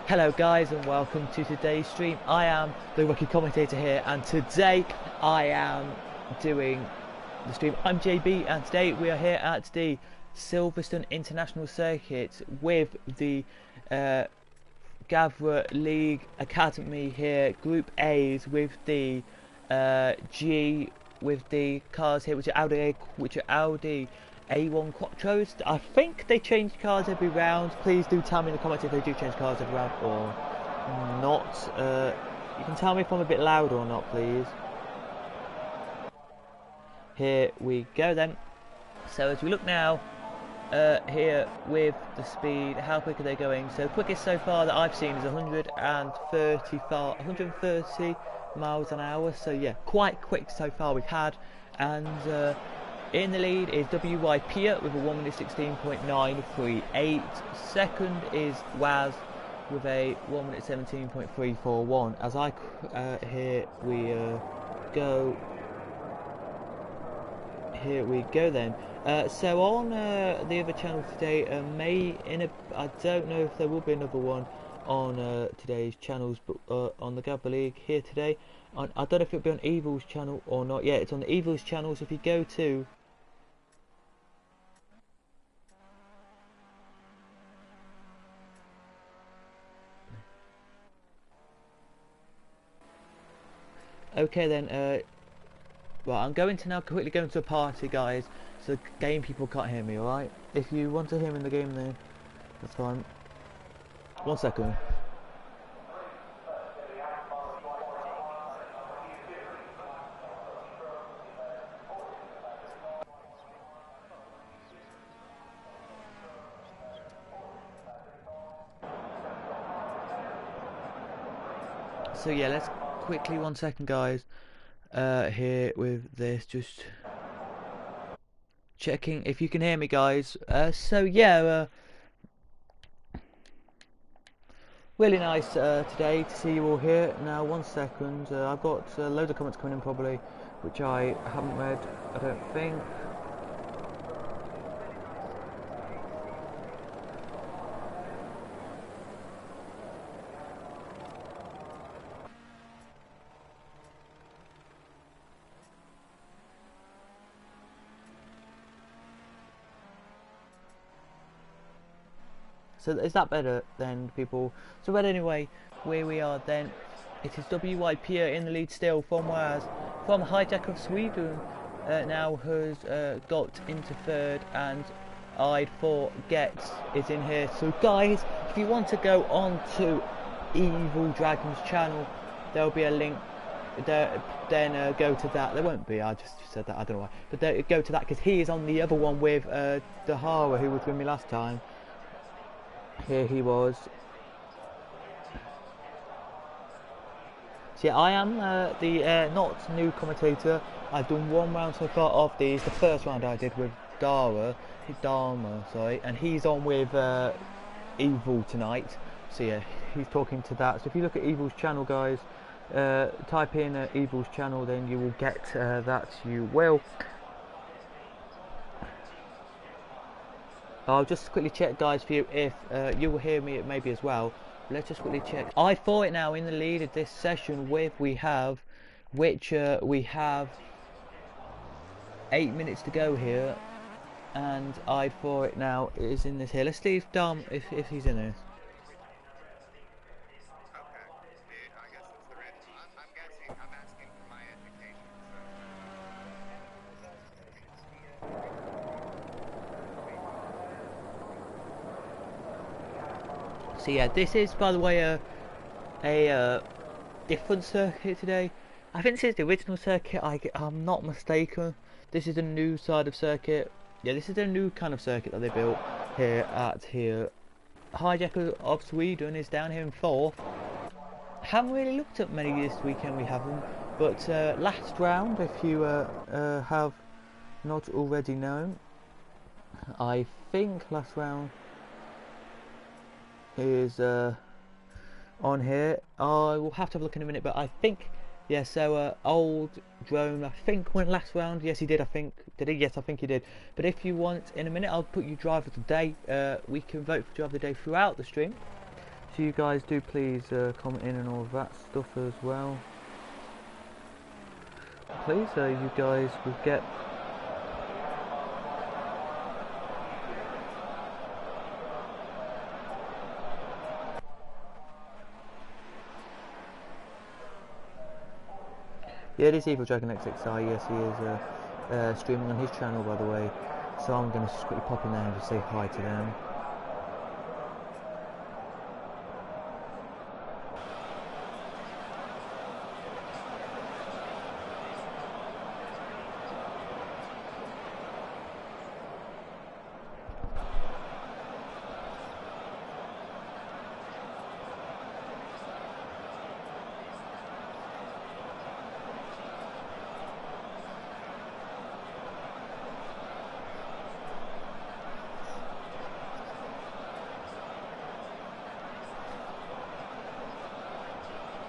Hello guys and welcome to today's stream. I am the rookie commentator here and today I am doing the stream. I'm JB and today we are here at the Silverstone International Circuit with the GAVRA League Academy here, Group A's with the with the cars here which are Audi A1 Quattros. I think they change cars every round. Please do tell me in the comments if they do change cars every round or not. You can tell me if I'm a bit loud or not, please. Here we go then. So as we look now here with the speed, how quick are they going? So quickest so far that I've seen is 130 miles an hour. So yeah, quite quick so far we've had. And in the lead is WY Pia with a 1 minute 16.938. Second is Waz with a 1 minute 17.341. As I here we go. Here we go then. So on the other channel today, I don't know if there will be another one on today's channels, but on the GAVRA League here today. I don't know if it'll be on Evil's channel or not. Yeah, it's on the Evil's channel. So if you go to okay then, well, I'm going to now quickly go into a party, guys, so the game people can't hear me, alright? If you want to hear me in the game then, that's fine. 1 second. So yeah, let's quickly, 1 second guys, here with this, just checking if you can hear me guys. So yeah, really nice today to see you all here. Now 1 second, I've got loads of comments coming in probably, which I haven't read, I don't think. So is that better then, people? So but anyway, where we are then, it is WYP in the lead still from Hijack of Sweden now has got into third, and I'd Gets is in here. So guys, if you want to go on to Evil Dragon's channel, there'll be a link there, then go to that. There won't be, I just said that, I don't know why, but go to that because he is on the other one with Dahara, who was with me last time. Here he was. So yeah, I am the not new commentator. I've done one round so far of these. The first round I did with Dharma, sorry, and he's on with Evil tonight. So yeah, he's talking to that. So if you look at Evil's channel, guys, type in Evil's channel, then you will get that. You will. I'll just quickly check, guys, for you if you will hear me maybe as well. Let's just quickly check. I for it now in the lead of this session with we have 8 minutes to go here, and I for it now is in this here. Let's see if Dom if he's in this. So yeah, this is, by the way, a different circuit today. I think this is the original circuit, I'm not mistaken. This is a new side of circuit. Yeah, this is a new kind of circuit that they built here at Hijacker of Sweden is down here in 4th. Haven't really looked at many this weekend, we haven't. But last round, if you have not already known, I think last round is on here. I will have to have a look in a minute, but I think, yeah, so old drone I think went last round. Yes he did, I think. Did he? Yes, I think he did. But if you want, in a minute I'll put you driver of the day. We can vote for driver of the day throughout the stream, So you guys do please comment in and all of that stuff as well. Please, you guys will get. Yeah, it is Evil Dragon XXI, yes he is streaming on his channel by the way, so I'm going to just quickly pop in there and just say hi to them.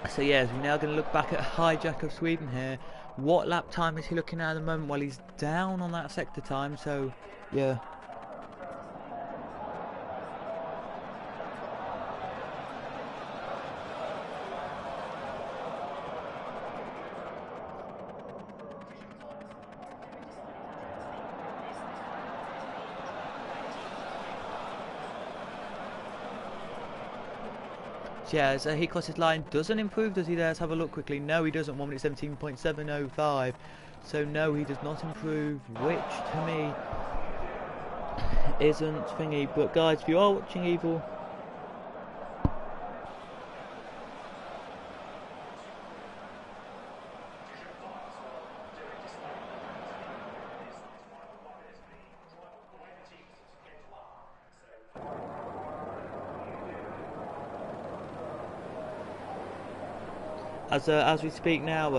So yeah, we're now going to look back at Hijack of Sweden here. What lap time is he looking at the moment? Well, he's down on that sector time, so yeah. Yeah, so he crosses line, doesn't improve, does he? Let's have a look quickly. No, he doesn't. 1 minute 17.705. So no, he does not improve, which to me isn't thingy. But guys, if you are watching Evil, as we speak now,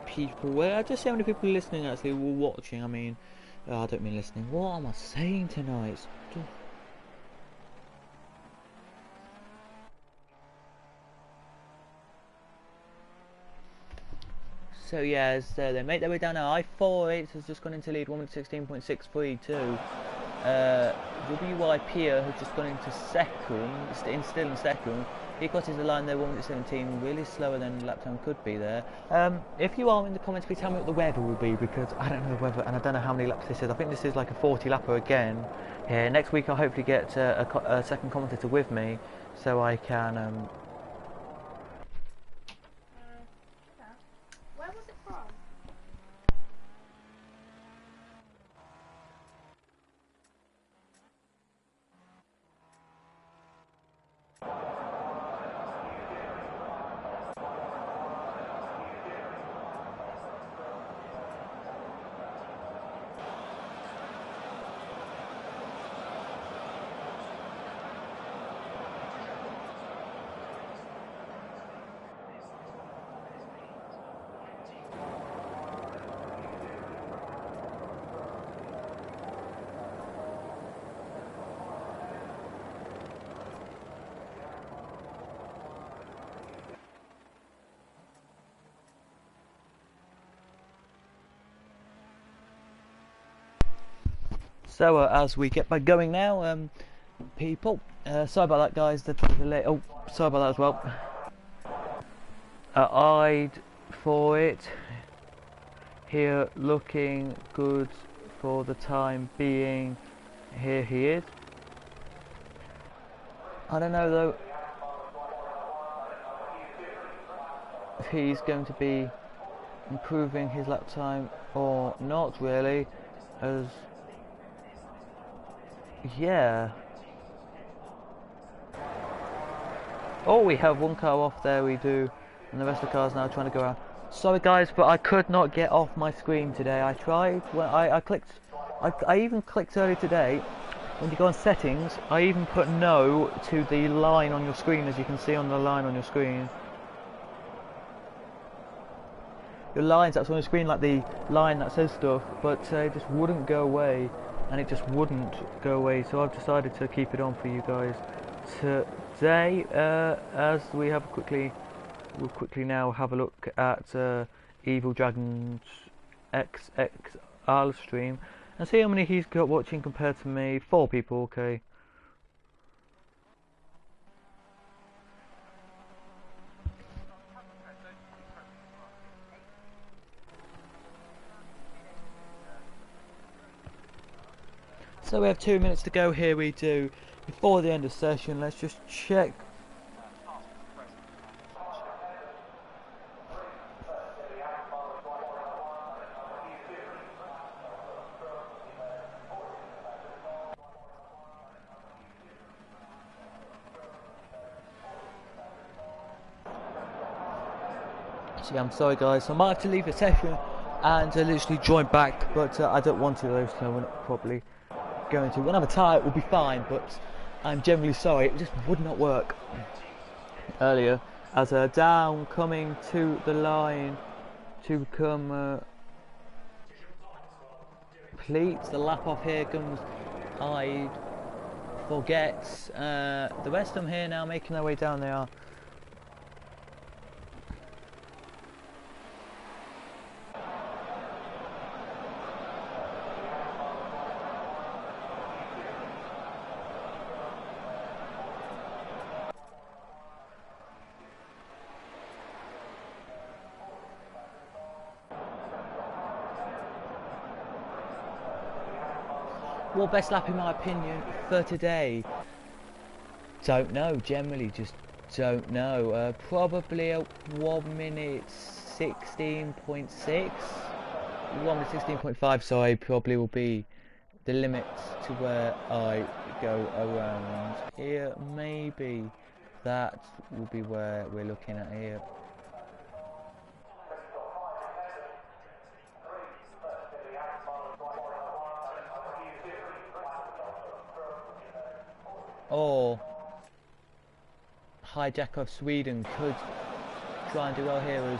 people, well, I just see how many people are listening actually, were watching. I mean, I don't mean listening. What am I saying tonight? So yeah, they make their way down now. I48 has just gone into lead, 1 minute 16.632. WYP has just gone into second, still in second. He crosses the line there, 1 minute 17, really slower than lap time could be there. If you are in the comments, please tell me what the weather will be, because I don't know the weather and I don't know how many laps this is. I think this is like a 40 lapper again. Yeah, next week I'll hopefully get a second commentator with me, so I can Where was it from? So as we get back going now, people, sorry about that guys, the delay. Oh, sorry about that as well. Eyed for it here, looking good for the time being. Here he is. I don't know though if he's going to be improving his lap time or not really, as yeah. Oh, we have one car off there, we do, and the rest of the cars now trying to go around. Sorry guys, but I could not get off my screen today. I tried, well, I even clicked earlier today. When you go on settings, I even put no to the line on your screen, as you can see on the line on your screen. Your lines that's on your screen, like the line that says stuff, but it just wouldn't go away, and it just wouldn't go away, so I've decided to keep it on for you guys today. As we have we'll quickly now have a look at Evil Dragon's XXL stream and see how many he's got watching compared to me. 4 people, okay. So we have 2 minutes to go here. We do before the end of session. Let's just check. So yeah, I'm sorry guys, so I might have to leave the session and literally join back, but I don't want to though, so we're not probably going to. When I'm tired, we'll be fine, but I'm generally sorry, it just would not work earlier. As down coming to the line to come complete the lap off, here comes I forgets. The rest of them here now making their way down. They are. What best lap in my opinion for today? Don't know, generally just don't know. Probably a 1 minute 16.6, 1 minute 16.5, sorry, probably will be the limit to where I go around here. Maybe that will be where we're looking at here. Or Hijacker of Sweden could try and do well here as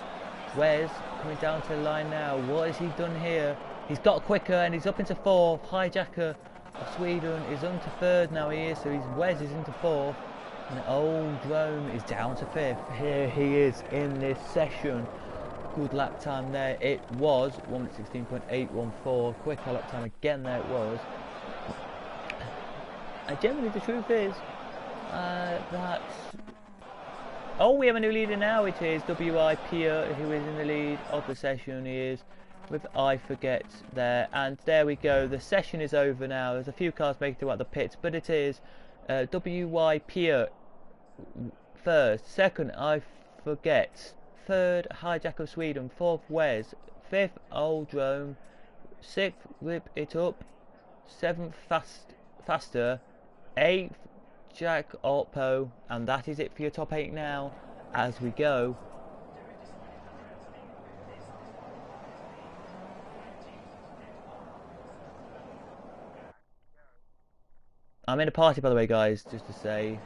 Wes coming down to the line now. What has he done here? He's got quicker and he's up into fourth. Hijacker of Sweden is into third now here, so Wes is into fourth. And Old Drone is down to fifth. Here he is in this session. Good lap time there. It was 1 minute 16.814. Quicker lap time again there it was. Generally the truth is that we have a new leader now. It is W.I. Pierre who is in the lead of the session. He is with I Forget there, and there we go. The session is over now. There's a few cars making it out the pits, but it is W.Y. Pierre first, second I Forget, third Hijack of Sweden, fourth Wes, fifth Old Drone, sixth Rip It Up, seventh Faster, 8th Jack Oppo, and that is it for your top 8 now as we go. I'm in a party, by the way, guys, just to say.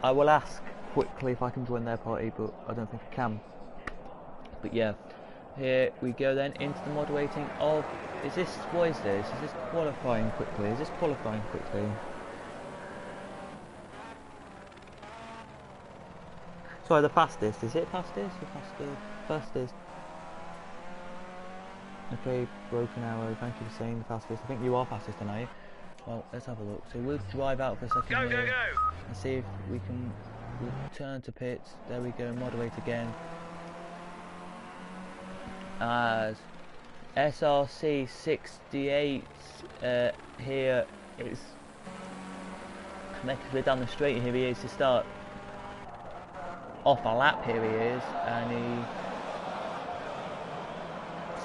I will ask quickly if I can join their party, but I don't think I can. But yeah, here we go then into the moderating of. Is this, what is this? Is this qualifying quickly? Is this qualifying quickly? Sorry, the fastest. Is it fastest? The fastest. Okay, Broken Arrow, thank you for saying the fastest. I think you are fastest tonight. Well, let's have a look. So we'll drive out for a second here and see if we can return to pits. There we go, moderate again. As SRC 68 here is making his way down the straight. Here he is to start off a lap. Here he is, and he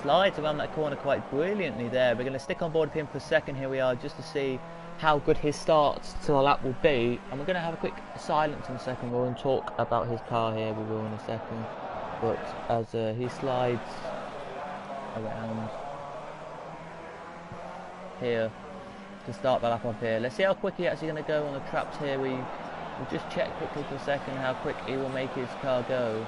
slides around that corner quite brilliantly there. We're going to stick on board with him for a second. Here we are, just to see how good his start to the lap will be, and we're going to have a quick silence in a second. We're going to talk about his car here. We will in a second, but as he slides around here to start the lap off here. Let's see how quick he's actually going to go on the traps here. We'll just check quickly for a second how quick he will make his car go.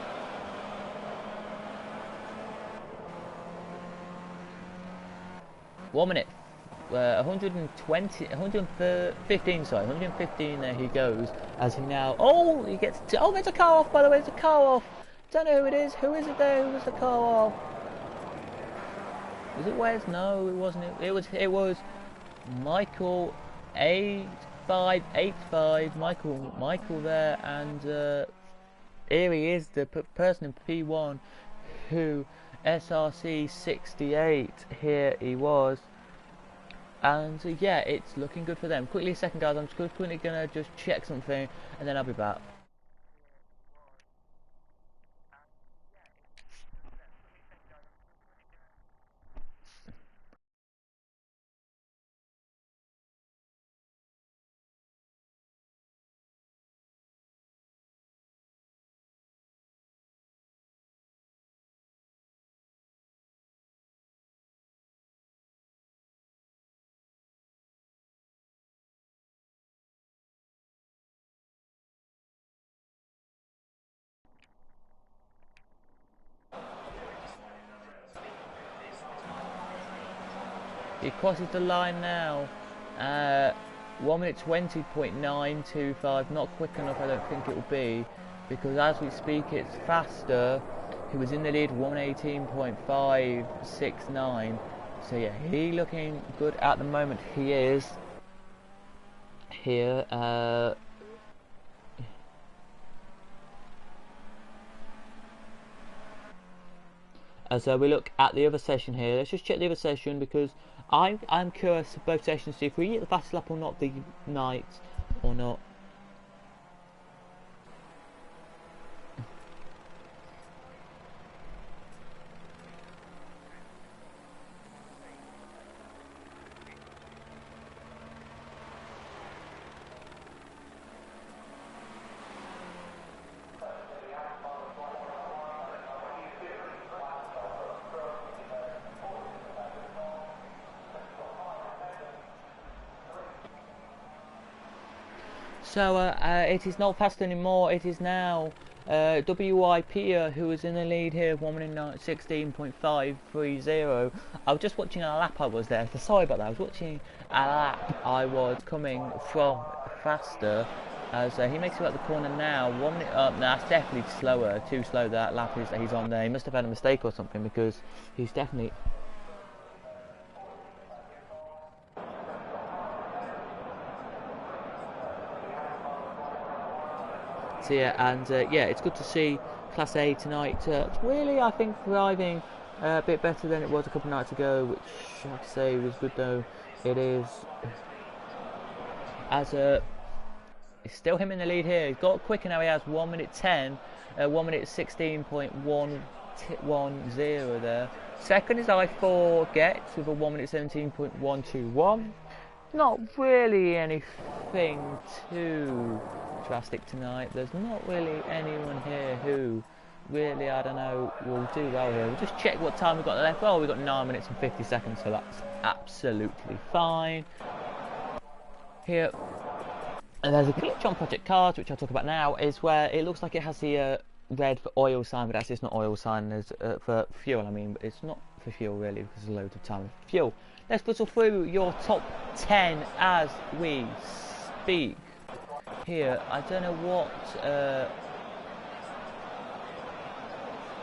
One minute, 115, sorry, 115. There he goes as he now. Oh, he gets. Oh, there's a car off. By the way, there's a car off. Don't know who it is. Who is it there? Who was the car off? Was it Wes? No, it wasn't. It was Michael 8585. Michael there, and here he is, the person in P1 who SRC 68. Here he was. And yeah, it's looking good for them. Quickly a second, guys, I'm just quickly gonna just check something and then I'll be back. He crosses the line now. 1 minute 20.925. Not quick enough, I don't think it will be, because as we speak, it's faster. He was in the lead, 118.569. So yeah, he looking good at the moment. He is here. As we look at the other session here, let's just check the other session, because I'm curious of both sessions to see if we get the fastest lap or not the night or not. So it is not fast anymore. It is now WIP who is in the lead here, 1 minute 16.530. I was just watching a lap. I was there. So sorry about that. I was watching a lap. I was coming from faster. As he makes it out the corner now. 1 minute up. No, that's definitely slower. Too slow. That lap is that he's on there. He must have had a mistake or something, because he's definitely. Here, and yeah, it's good to see Class A tonight. Really, I think driving a bit better than it was a couple of nights ago, which I have to say was good, though it is. As it's still him in the lead here. He's got quicker now. He has 1 minute 10, 1 minute 16.110 there. Second is I4 Gets with a 1 minute 17.121. Not really anything too drastic tonight. There's not really anyone here who really, I don't know, will do well here. We'll just check what time we've got left. Well, we've got 9 minutes and 50 seconds, so that's absolutely fine. Here, and there's a glitch on Project Cars, which I'll talk about now, is where it looks like it has the red for oil sign, but actually it's not oil sign. There's for fuel, I mean, but it's not for fuel really, because there's loads of time for fuel. Let's whistle through your top 10 as we speak. Here, I don't know what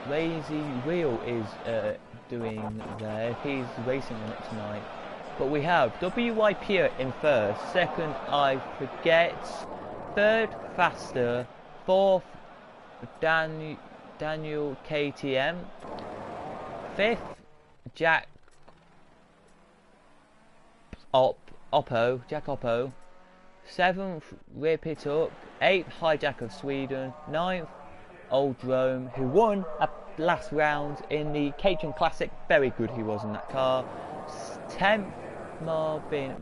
Lazy Wheel is doing there, if he's racing on it tonight. But we have WYP in first, second I Forget, third Faster, fourth Daniel KTM, fifth Jack Oppo, seventh Rip It Up, eighth Hijack of Sweden, ninth Old Rome, who won a last round in the Caterham Classic. Very good he was in that car. 10th Marvin,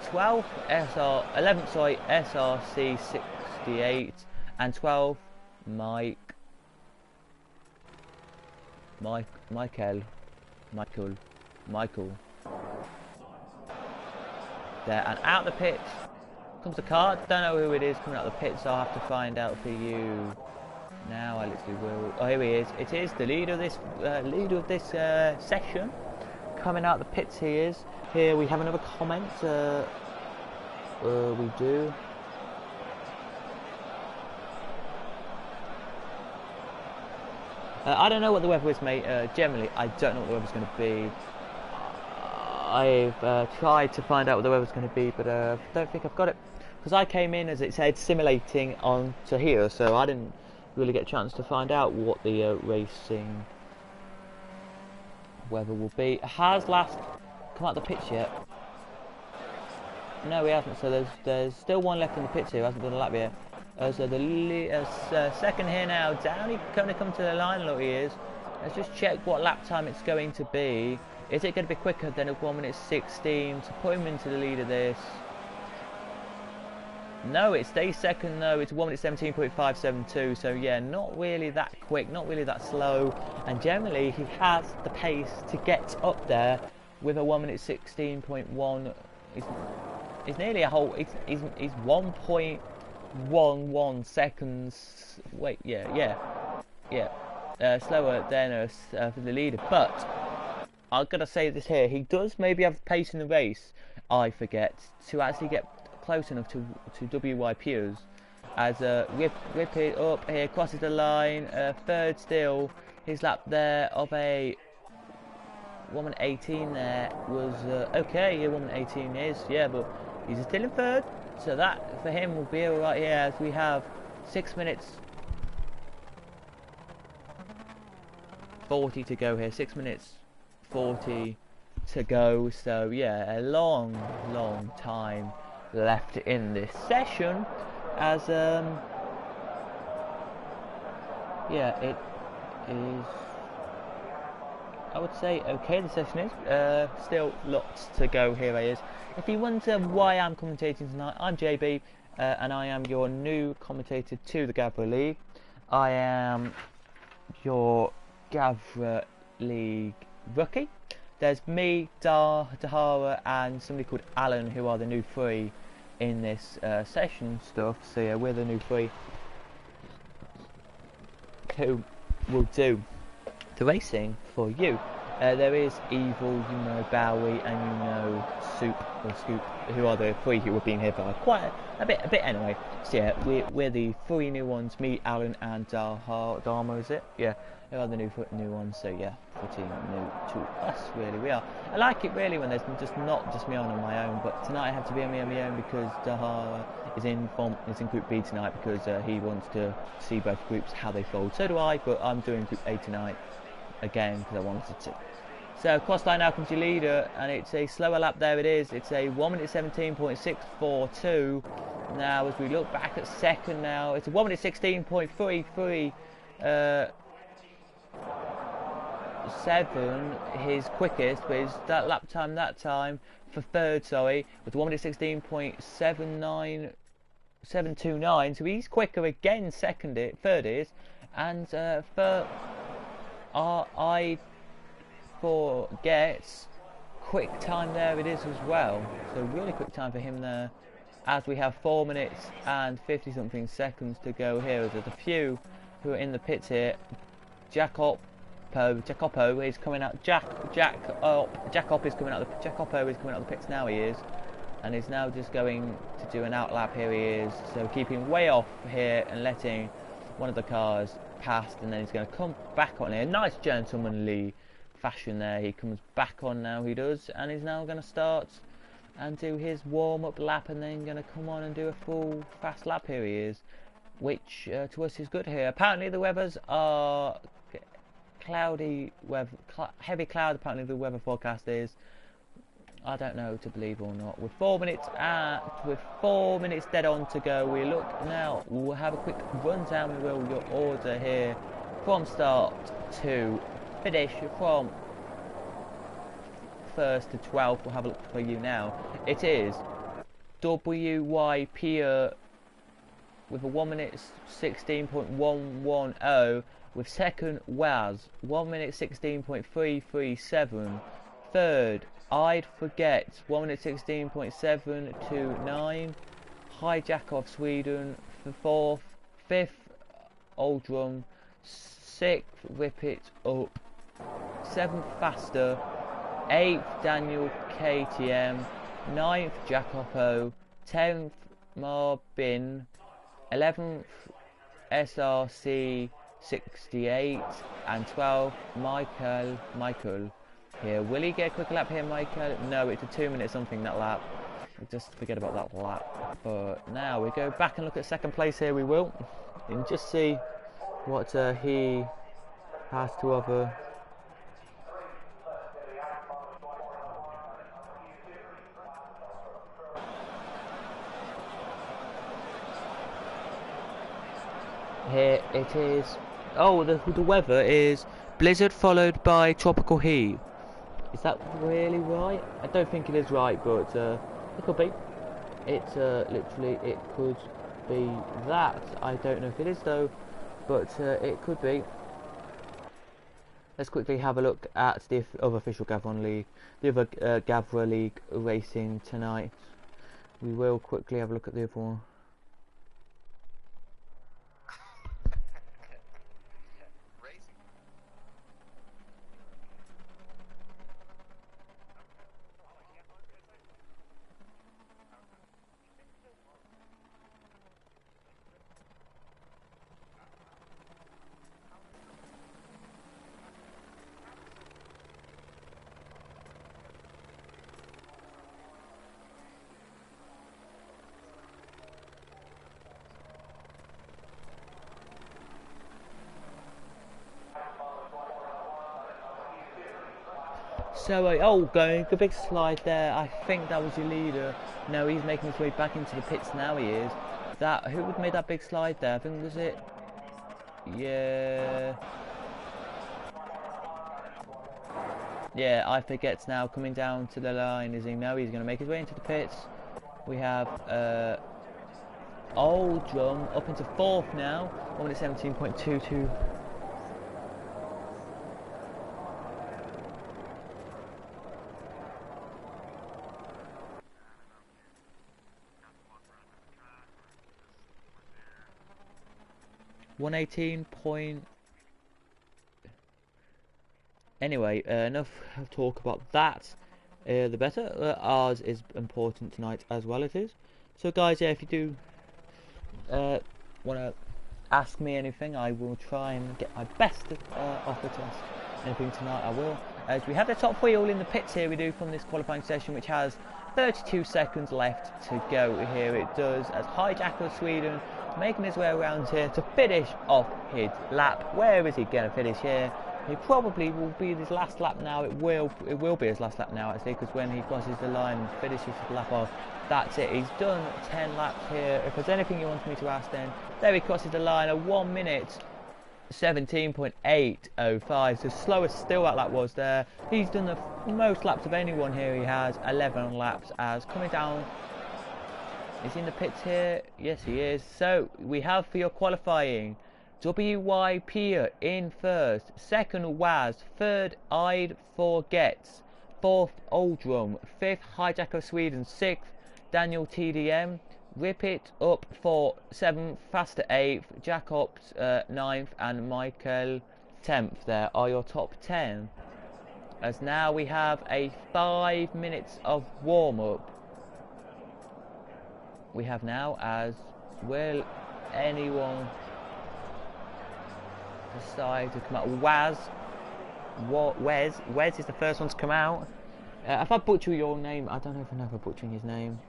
12th 11th SRC 68, and 12th Michael. There, and out the pits comes the car. Don't know who it is coming out the pits, so I'll have to find out for you now. I literally will. Oh, here he is. It is the leader of this session. Coming out the pits, he is. Here we have another comment. We do. I don't know what the weather is, mate. Generally, I don't know what the weather's going to be. I've tried to find out what the weather's going to be, but I don't think I've got it. Because I came in, as it said, simulating on to here, so I didn't really get a chance to find out what the racing weather will be. Has last come out the pitch yet? No, he hasn't. So there's still one left in the pits here. Who hasn't done a lap yet. So the second here now. Downey going to come to the line. Look, he is. Let's just check what lap time it's going to be. Is it going to be quicker than a 1:16 to put him into the lead of this? No, it stays second though. It's 1:17.572. So yeah, not really that quick, not really that slow. And generally, he has the pace to get up there with a 1:16.1. It's nearly a whole. It's 1.11 seconds. Wait, yeah. Slower than us for the leader, but I'm gonna say this here. He does maybe have the pace in the race. I forget to actually get close enough to WYPers as rip it up here, crosses the line, third still. His lap there of a 1:18 there was okay. Yeah, 1:18 is, yeah, but he's still in third, so that for him will be alright here as we have 6 minutes 40 to go here. 6 minutes 40 to go, so yeah, a long time left in this session as yeah, it is, I would say, okay. The session is still lots to go. Here he is. If you wonder why I'm commentating tonight, I'm JB and I am your new commentator to the Gavra League. I am your Gavra League rookie. There's me, Dahara, and somebody called Alan, who are the new three in this session stuff. So yeah, we're the new three who will do the racing for you. There is Evil, you know, Bowie, and you know Soup or Scoop, who are the three who have been here for quite a bit anyway. So yeah, we're the three new ones. Me, Alan, and Dharma, is it? Yeah, they are the new ones. So yeah, pretty new to us, really. We are. I like it really when there's not just me on my own, but tonight I have to be on my own because Dahara is in Group B tonight because he wants to see both groups how they fold. So do I, but I'm doing Group A tonight again because I wanted to. So cross line now comes your leader, and it's a slower lap. There it is. It's a 1:17.642. Now as we look back at second now, it's a 1:16.33. 7 his quickest, but his that lap time that time for third, sorry, with 1:16.729. So he's quicker again. Third is, and for I forget quick time there it is as well. So really quick time for him there. As we have 4 minutes and 50 something seconds to go here. There's a few who are in the pits here. Jacopo is coming out. Jacopo is coming out the pits now. He is, and he's now just going to do an out lap. Here he is. So keeping way off here and letting one of the cars past, and then he's going to come back on here. Nice gentlemanly fashion there. He comes back on now. He does, and he's now going to start and do his warm-up lap, and then going to come on and do a full fast lap. Here he is, which to us is good here. Apparently the weathers are cloudy, heavy cloud. Apparently the weather forecast is. I don't know to believe or not. With 4 minutes dead on to go, we look now. We'll have a quick rundown. We will your order here from start to finish, from 1st to 12th. We'll have a look for you now. It is WYP with a 1:16.110. With second Waz 1:16.337. Third I'd Forget 1:16.729. Hijack of Sweden for fourth. Fifth Oldrum. Sixth Rip It Up. Seventh Faster. Eighth Daniel KTM. Ninth Jacopo. 10th Marbin. 11th SRC 68, and 12th Michael here. Will he get a quick lap here, Michael? No, it's a 2 minute something that lap. Just forget about that lap. But now we go back and look at second place here. We will, and just see what he has to offer. Here it is. Oh, the weather is blizzard followed by tropical heat. Is that really right? I don't think it is right, but it could be. It's literally, it could be that. I don't know if it is though, but it could be. Let's quickly have a look at the other official GavRa League, the other GavRa League racing tonight. We will quickly have a look at the other one. So, oh, going a big slide there. I think that was your leader. No, he's making his way back into the pits now. He is. That who would made that big slide there? I think was it. Yeah. Yeah, I forget now. Coming down to the line, is he? No, he's going to make his way into the pits. We have Old Drum up into fourth now. 1 minute 17.22. Anyway, enough talk about that. The better. Ours is important tonight as well. It is. So, guys, yeah, if you do want to ask me anything, I will try and get my best offer to ask anything tonight. I will. As we have the top wheel in the pits here, we do from this qualifying session, which has 32 seconds left to go. Here it does, as Hijacker of Sweden making his way around here to finish off his lap. Where is he going to finish here? He probably will be his last lap now. It will be his last lap now, actually, because when he crosses the line and finishes his lap off, that's it. He's done 10 laps here. If there's anything you want me to ask, then there he crosses the line at 1 minute 17.805. So slowest still that lap was there. He's done the most laps of anyone here. He has 11 laps. As coming down, is he in the pits here? Yes, he is. So we have for your qualifying WYP in first, second Waz, third I'd Forgets, fourth Oldrum, fifth Hijacker of Sweden, sixth Daniel TDM, Rip It Up for seventh, Faster eighth, Jacobs ninth, and Michael 10th. There are your top 10. As now we have a 5 minutes of warm up. We have now, as will anyone decide to come out? Wes is the first one to come out. If I butcher your name, I don't know if I'm butchering his name.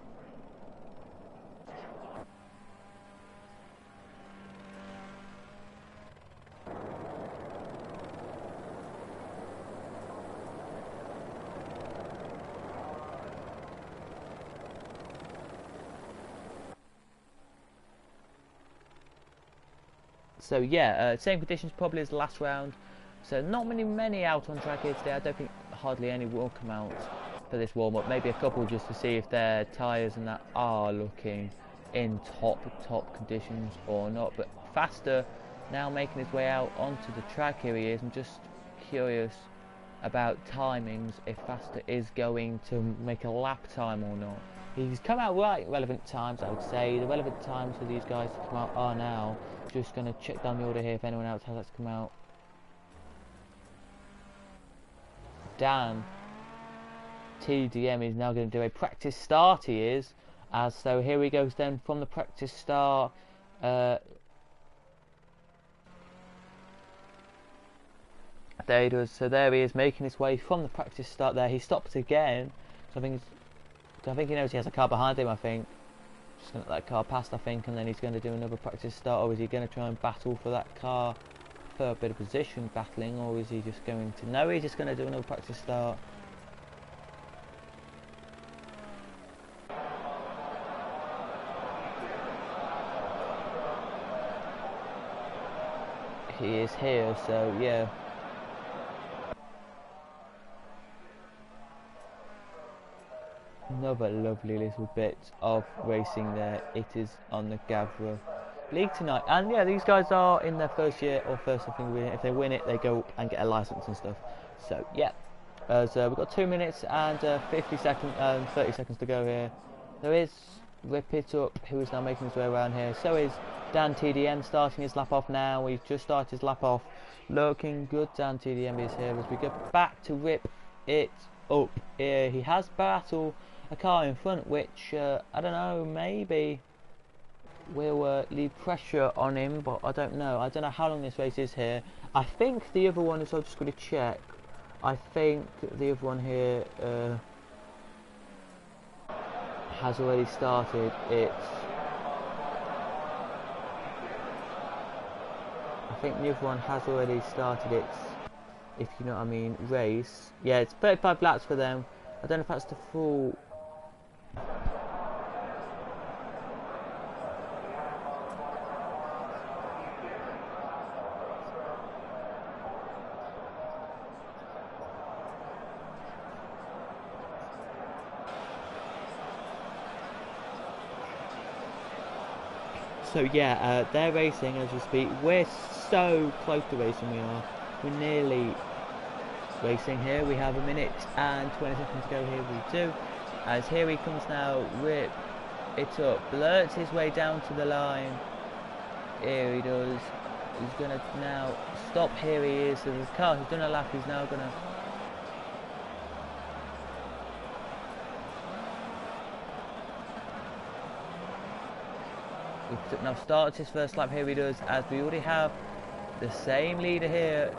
So yeah, same conditions probably as the last round. So not many out on track here today. I don't think hardly any will come out for this warm-up. Maybe a couple just to see if their tyres and that are looking in top conditions or not. But Faster now making his way out onto the track. Here he is. I'm just curious about timings, if Faster is going to make a lap time or not. He's come out right relevant times, I would say. The relevant times for these guys to come out are now. Just going to check down the order here if anyone else has that to come out. Dan TDM is now going to do a practice start, he is. As so here he goes then from the practice start. There he does. So there he is making his way from the practice start there. He stopped again. So I think he knows he has a car behind him, I think. Just going to let that car past, I think, and then he's going to do another practice start. Or is he going to try and battle for that car for a bit of position battling, or is he just going to... No, he's just going to do another practice start. he is here, so yeah. Another lovely little bit of racing there. It is on the Gavra League tonight, and yeah, these guys are in their first year, or first, I think, if they win it they go up and get a license and stuff. So yeah, so we've got 2 minutes and 30 seconds to go here. There is Rip It Up, who is now making his way around here. So is Dan TDM starting his lap off now. He's just started his lap off, looking good. Dan TDM is here as we go back to Rip It Up here. He has battled a car in front, which I don't know, maybe will leave pressure on him, but I don't know. I don't know how long this race is here. I think the other one is, I'm just going to check. I think the other one here has already started. I think the other one has already started its, if you know what I mean, race. Yeah, it's 35 laps for them. I don't know if that's the full. So yeah, they're racing as we speak. We're so close to racing, we are. We're nearly racing here. We have 1 minute and 20 seconds to go here, we do. As here he comes now, Rip It Up, blurts his way down to the line. Here he does. He's going to now stop, here he is. So the car who's done a lap is now going to... He's now starts his first lap, here he does, as we already have the same leader here.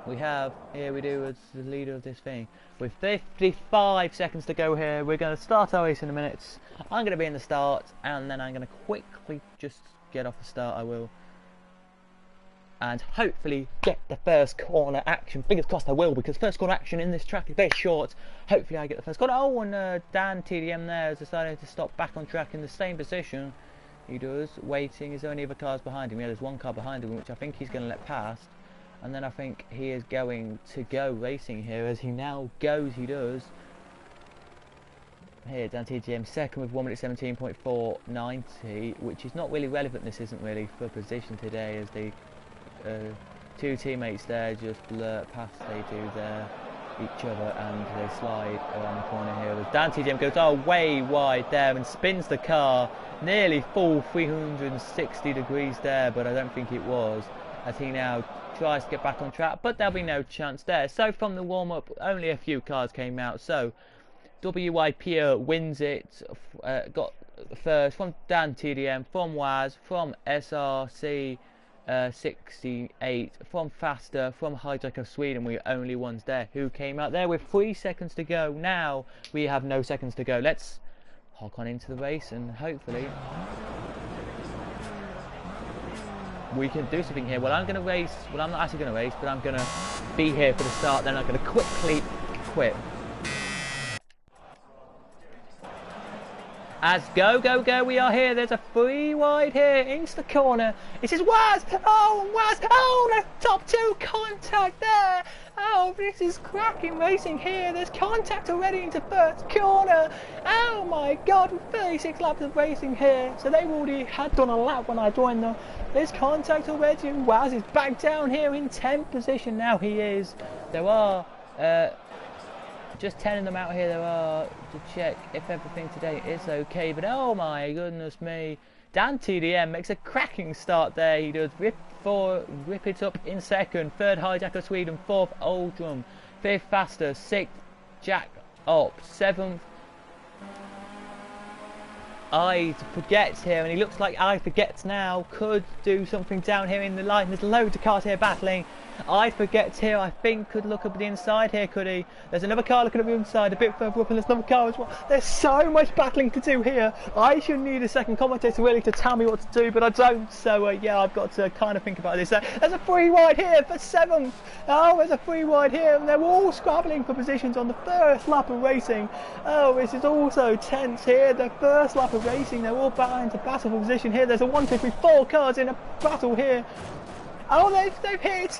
We have, here we do, as the leader of this thing. With 55 seconds to go here, we're going to start our race in a minute. I'm going to be in the start, and then I'm going to quickly just get off the start, I will. And hopefully get the first corner action. Fingers crossed I will, because first corner action in this track is very short. Hopefully I get the first corner. Oh, and Dan TDM there has decided to stop back on track in the same position. He does, waiting. Is there any other cars behind him? Yeah, there's one car behind him, which I think he's going to let pass. And then I think he is going to go racing here, as he now goes, he does. Here, Dan TGM second with 1 minute 17.490, which is not really relevant, this isn't really, for position today, as the two teammates there just blurt past, they do each other, and they slide around the corner here. As Dan TGM goes way wide there and spins the car, nearly full 360 degrees there, but I don't think it was, as he now tries to get back on track, but there'll be no chance there. So from the warm-up, only a few cars came out. So WYP wins it, got first from Dan TDM, from Waz, from SRC 68, from Faster, from Hijack of Sweden. We only ones there who came out there with 3 seconds to go. Now we have no seconds to go. Let's hop on into the race and hopefully we can do something here. Well, I'm going to race. Well, I'm not actually going to race, but I'm going to be here for the start. Then I'm going to quickly quit. As go, we are here. There's a 3 wide here into the corner. This is Waz. Oh, Waz. Oh, the top 2 contact there. Oh, this is cracking racing here. There's contact already into first corner. Oh my God, 36 laps of racing here. So they already had done a lap when I joined them. There's contact already. Waz is back down here in 10th position now. He is. There are just 10 of them out here. There are, to check if everything today is okay. But oh my goodness me, Dan TDM makes a cracking start there. He does. Rip It Up in second, third Hijack of Sweden, fourth Oldrum, fifth Faster, sixth Jack Up, seventh I Forgets here, and he looks like I Forgets now could do something down here in the line. There's loads of cars here battling. I Forgets here, I think, could look up the inside here, could he? There's another car looking up the inside, a bit further up, and there's another car as well. There's so much battling to do here. I should need a second commentator really to tell me what to do, but I don't. So yeah, I've got to kind of think about this. There's a 3 wide here for 7th. Oh, there's a 3 wide here, and they're all scrabbling for positions on the first lap of racing. Oh, this is also tense here. The first lap of racing, they're all battling to battle for position here. There's a 1, 2, 3, 4 cars in a battle here. Oh, they've hit!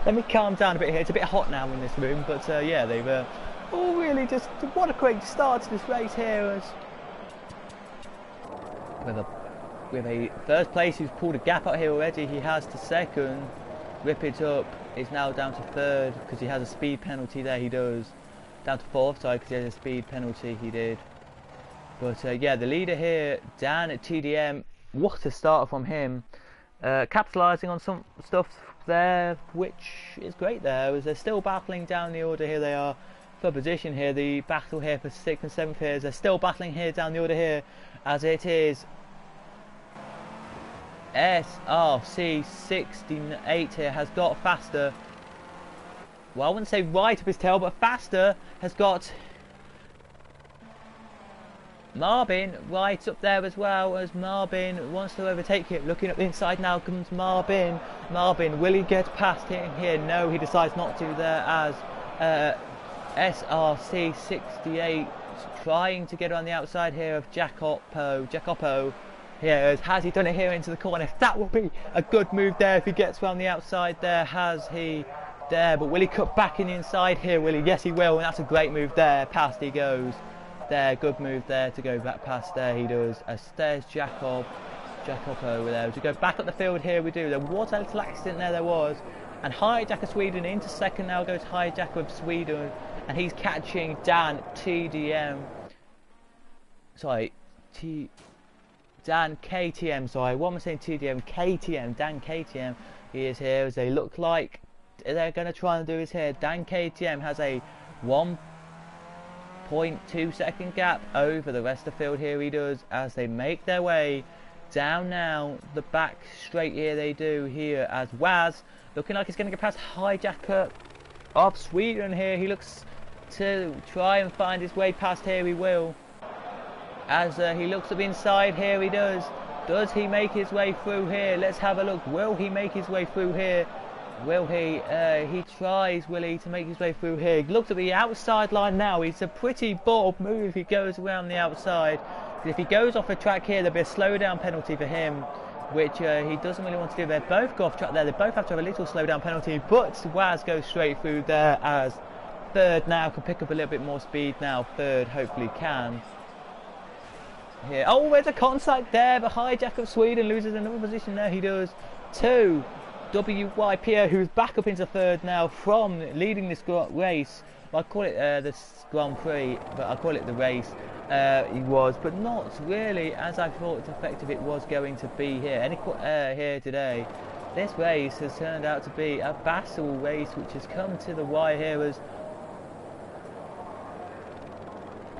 Let me calm down a bit here. It's a bit hot now in this room, but yeah, they've all really just... What a great start to this race here. With a first place who's pulled a gap out here already. He has to second. Rip it up. It's now down to third because he has a speed penalty there. He does. Down to fourth, sorry, because he has a speed penalty. He did. But yeah, the leader here, Dan at TDM. What a start from him. Capitalising on some stuff there, which is great there, as they're still battling down the order. Here they are for position here. The battle here for 6th and 7th here, they're still battling here down the order here, as it is SRC 68 here has got faster. Well, I wouldn't say right up his tail, but faster has got Marvin right up there as well, as Marvin wants to overtake it. Looking up the inside now comes Marvin. Marvin, will he get past him here? No, he decides not to there, as SRC 68 trying to get on the outside here of Jacopo. Here, has he done it here into the corner? That will be a good move there if he gets around the outside there. Has he there? But will he cut back in the inside here? Will he? Yes, he will, and that's a great move there. Past he goes. There, good move there to go back past there. He does. As there's Jacopo over there. To go back up the field here we do. There was a little accident there was. And Hijack of Sweden into second now goes Hijack of Sweden. And he's catching Dan TDM. Sorry, Dan KTM, sorry. What am I saying? TDM, KTM, Dan KTM. He is here as they look like they're going to try and do his here. Dan KTM has a 1.2 second gap over the rest of the field here. He does, as they make their way down now the back straight here. They do here, as Waz looking like he's going to get past Hijacker of Sweden here. He looks to try and find his way past here. He will, as he looks up inside here. He does he make his way through here? Let's have a look. Will he make his way through here? Will he? He tries, will he, to make his way through here. He looks at the outside line now. It's a pretty bold move if he goes around the outside. If he goes off the track here, there'll be a slowdown penalty for him, which he doesn't really want to do. They both go off track there. They both have to have a little slowdown penalty, but Waz goes straight through there, as third now can pick up a little bit more speed now. Third hopefully can. Here. Oh, there's a contact there, but Hijack of Sweden loses another position there. He does. Two. WYPO, who's back up into third now from leading this race. Well, I call it the Grand Prix, but I call it the race. He was, but not really as I thought it's effective it was going to be here. Here today, this race has turned out to be a battle race, which has come to the wire here as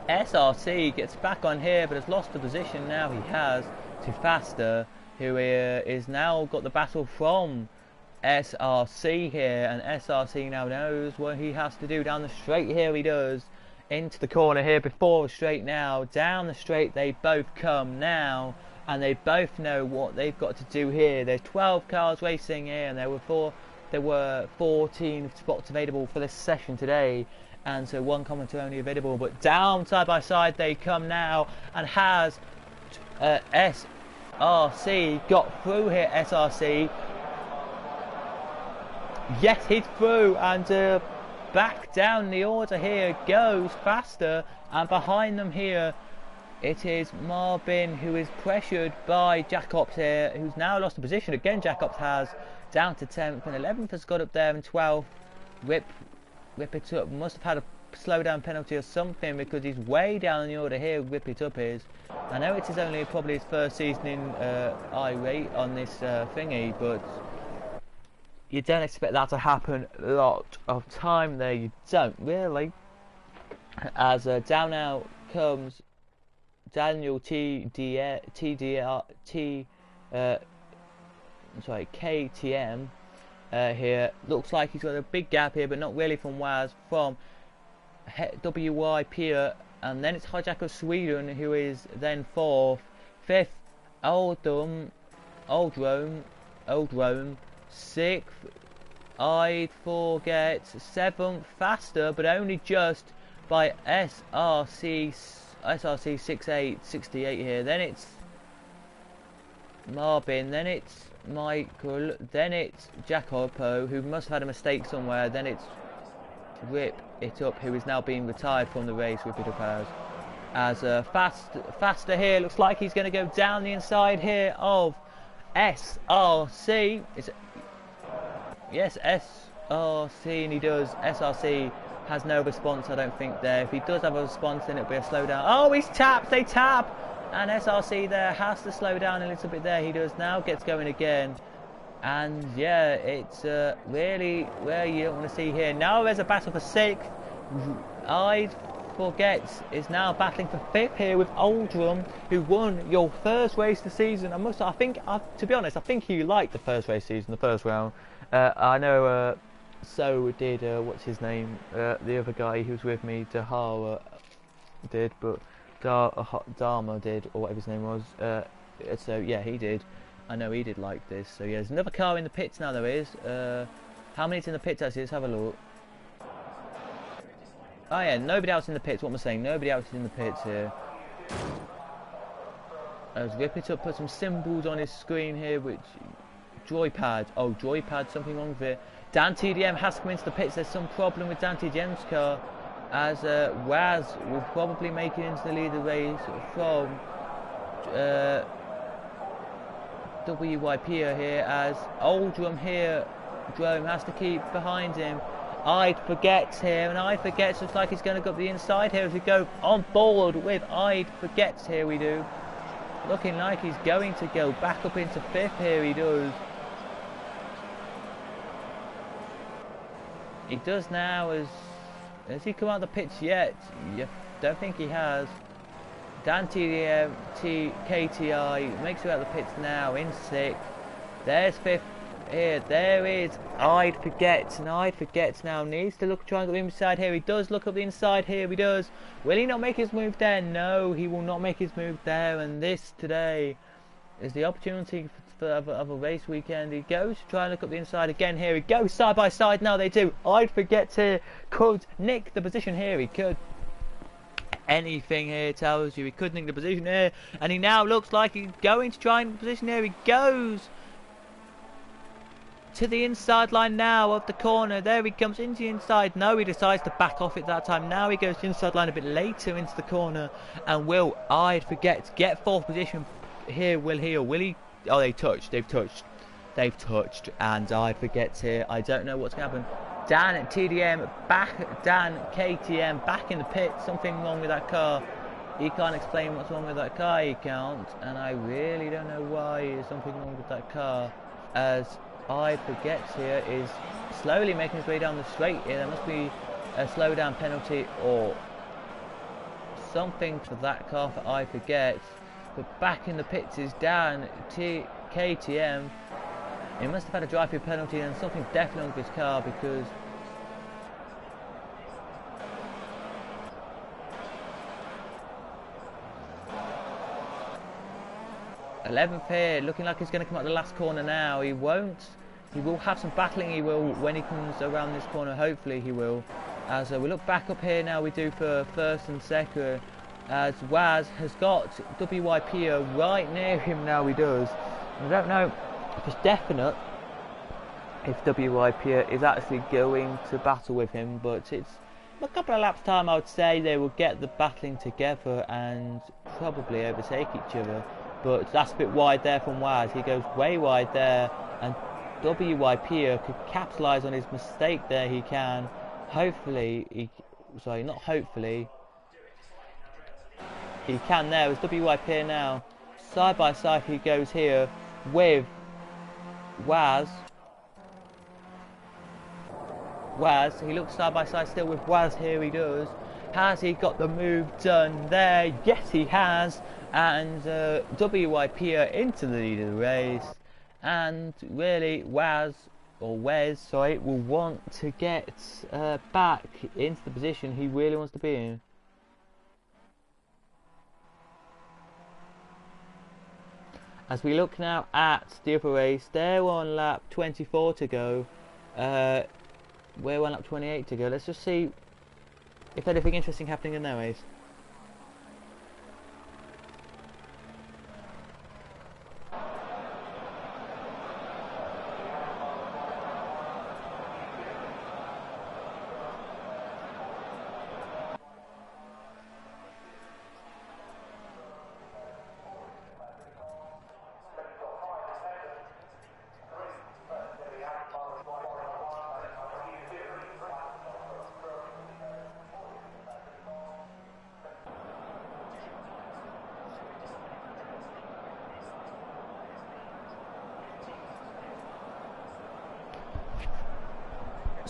SRC gets back on here, but has lost the position now. He has to Faster, who is now got the battle from SRC here, and SRC now knows what he has to do down the straight here. He does into the corner here before the straight now. Down the straight they both come now, and they both know what they've got to do here. There's 12 cars racing here, and there were 14 spots available for this session today, and so one commentator only available. But down side by side they come now, and has SRC got through here. SRC, yes, he's through, and back down the order here goes Faster, and behind them here it is Marvin, who is pressured by Jacobs here, who's now lost the position again. Jacobs has down to 10th, and 11th has got up there, and 12th rip it up. Must have had a slowdown penalty or something, because he's way down in the order here. Rip it up is, I know it is only probably his first season in irate on this thingy, but you don't expect that to happen a lot of time there. You don't really. As down now comes Daniel KTM here. Looks like he's got a big gap here, but not really from Waz, from WYP, and then it's Hijack of Sweden, who is then fourth. Fifth, Old Rome. Sixth, I'd forget. Seventh, Faster, but only just by SRC 68 here. Then it's Marvin, then it's Michael, then it's Jacopo, who must have had a mistake somewhere, then it's Rip It Up, who is now being retired from the race. Rip It Up as faster here, looks like he's going to go down the inside here of SRC. Yes, SRC, and he does. SRC has no response, I don't think, there. If he does have a response, then it'll be a slowdown. Oh, he's tapped, they tap! And SRC there has to slow down a little bit there. He does now, gets going again. And yeah, it's really where you don't want to see here. Now there's a battle for 6th. I'd Forgets is now battling for 5th here with Oldrum, who won your first race of the season. To be honest, I think he liked the first race season, the first round. I know so did, what's his name, the other guy who was with me, Dahara did, but Dharma did, or whatever his name was. So yeah, he did. I know he did like this. So yeah, there's another car in the pits now, there is. How many's in the pits actually? Let's have a look. Oh yeah, nobody else in the pits. What am I saying? Nobody else is in the pits here. Let's rip it up, put some symbols on his screen here, which... Joypad. Oh, Joypad, something wrong with it. Dan TDM has come into the pits. There's some problem with Dan TDM's car, as Waz will probably make it into the lead of the race from WYP here, as Oldrum here, Drome has to keep behind him. I'd Forgets here, and I'd Forgets looks like he's going to go up the inside here as we go on board with I'd Forgets here. We do. Looking like he's going to go back up into 5th here, he does. He does now. Has he come out of the pits yet? Yeah, don't think he has. Dan TDM, KTI makes it out of the pits now in 6th. There's 5th here. There is I'd Forgets, and I'd Forgets now needs to try and go inside here. He does look up the inside here. He does. Will he not make his move there? No, he will not make his move there. And this today is the opportunity of a race weekend. He goes to try and look up the inside again here. He goes side by side now. They do. I'd Forgets here could nick the position here. He could. Anything here tells you he could nick the position here, and he now looks like he's going to try and position here. He goes to the inside line now of the corner. There he comes into the inside. No, he decides to back off it that time. Now he goes to the inside line a bit later into the corner, and will I'd Forget get 4th position here? Will he, or will he? Oh, they've touched, and I'd Forgets here. I don't know what's going to happen. Dan TDM back, Dan KTM back in the pit. Something wrong with that car. He can't explain what's wrong with that car. He can't, and I really don't know why there's something wrong with that car. As I'd Forgets here is slowly making his way down the straight here. There must be a slowdown penalty or something for that car for I'd Forgets. But back in the pits is Dan KTM. He must have had a drive-through penalty and something definitely wrong with his car, because .11th here, looking like he's going to come out the last corner now. He won't. He will have some battling. He will when he comes around this corner. Hopefully he will. As we look back up here now, we do for 1st and 2nd. As Waz has got WYP right near him now. He does. I don't know if it's definite if WYP is actually going to battle with him, but it's a couple of laps time. I would say they will get the battling together and probably overtake each other. But that's a bit wide there from Waz. He goes way wide there, and WYP could capitalise on his mistake there. He can. Hopefully, not hopefully. He can there. It's WYP now. Side by side he goes here with Waz. He looks side by side still with Waz here. He does. Has he got the move done there? Yes, he has. And WYP into the lead of the race. And really, Wez will want to get back into the position he really wants to be in. As we look now at the other race, they're on lap 24 to go. We're on lap 28 to go. Let's just see if anything interesting happening in their race.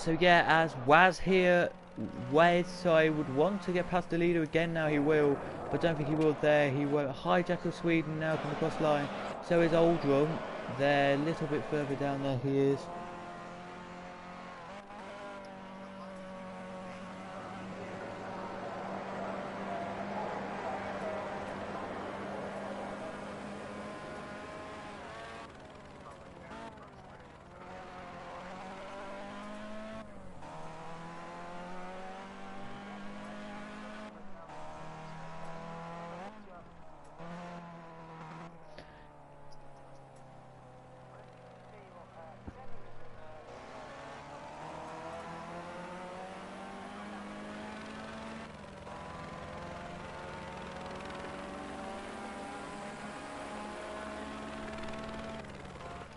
So yeah, as Waz here, Wes, so I would want to get past the leader again. Now he will, but I don't think he will there. He won't. Hijack of Sweden now come across the line. So is Oldrum. There, a little bit further down there he is.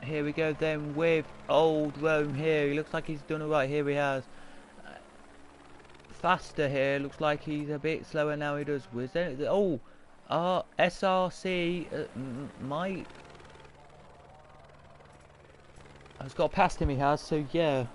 Here we go then with Old Rome here. He looks like he's done alright. Here he has. Faster here. Looks like he's a bit slower now. He does. Was there, oh, SRC might has got past him. He has. So yeah.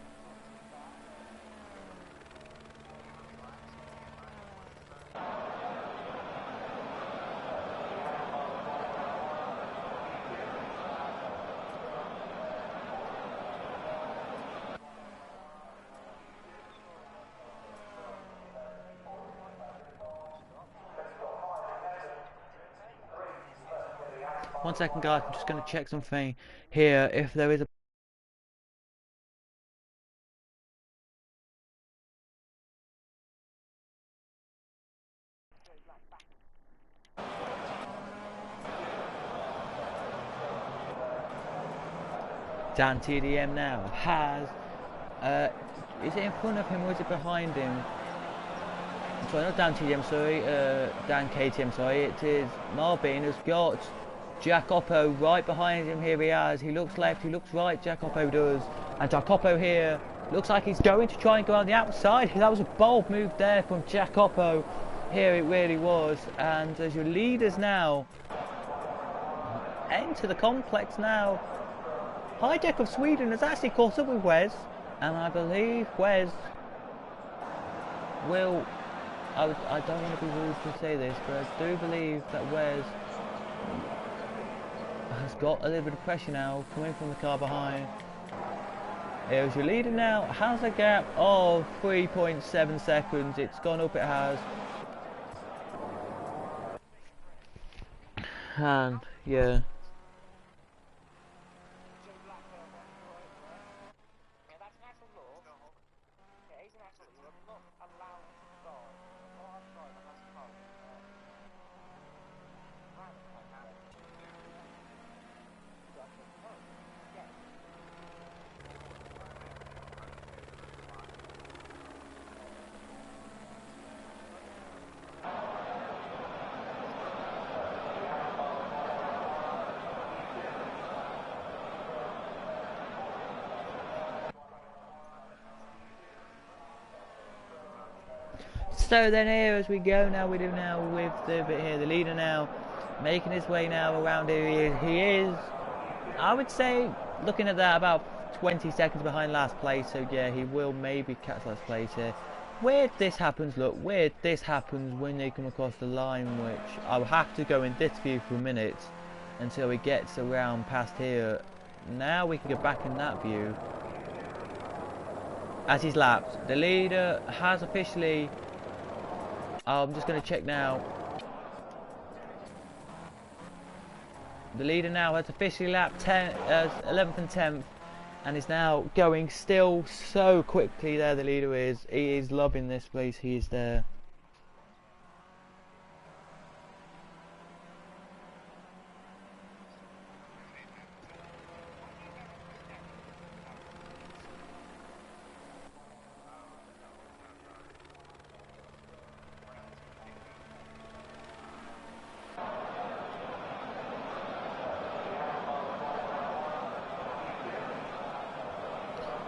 1 second, guys. I'm just going to check something here. If there is a Dan TDM now has is it in front of him or is it behind him? Sorry, not Dan TDM, sorry, Dan KTM, sorry. It is Marvin who's got Jacopo right behind him. Here he has. He looks left, he looks right, Jacopo does. And Jacopo here looks like he's going to try and go on the outside. That was a bold move there from Jacopo. Here it really was. And as your leaders now enter the complex now, Hijack of Sweden has actually caught up with Wes. And I believe Wes will... I don't want to be rude to say this, but I do believe that Wes has got a little bit of pressure now coming from the car behind. Here's your leader now, has a gap of 3.7 seconds. It's gone up, it has. And yeah. So then here as we go now, we do now with the bit here, the leader now making his way now around here. He is, I would say, looking at that, about 20 seconds behind last place. So yeah, he will maybe catch last place here. Weird this happens, look, weird this happens when they come across the line, which I'll have to go in this view for a minute until he gets around past here. Now we can get back in that view. As he's lapped, the leader has officially... I'm just going to check now. The leader now has officially lapped 11th and 10th and is now going still so quickly there. The leader is. He is loving this place. He is there.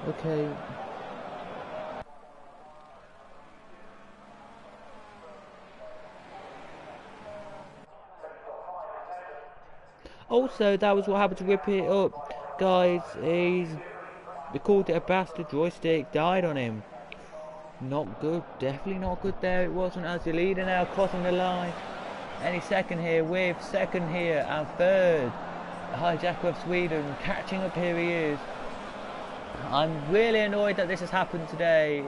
Okay. Also, that was what happened to Rip It Up, guys. They called it a bastard joystick, died on him. Not good, definitely not good there. It wasn't, as the leader now crossing the line. Any second here, with second here and third. Hijacker of Sweden catching up, here he is. I'm really annoyed that this has happened today.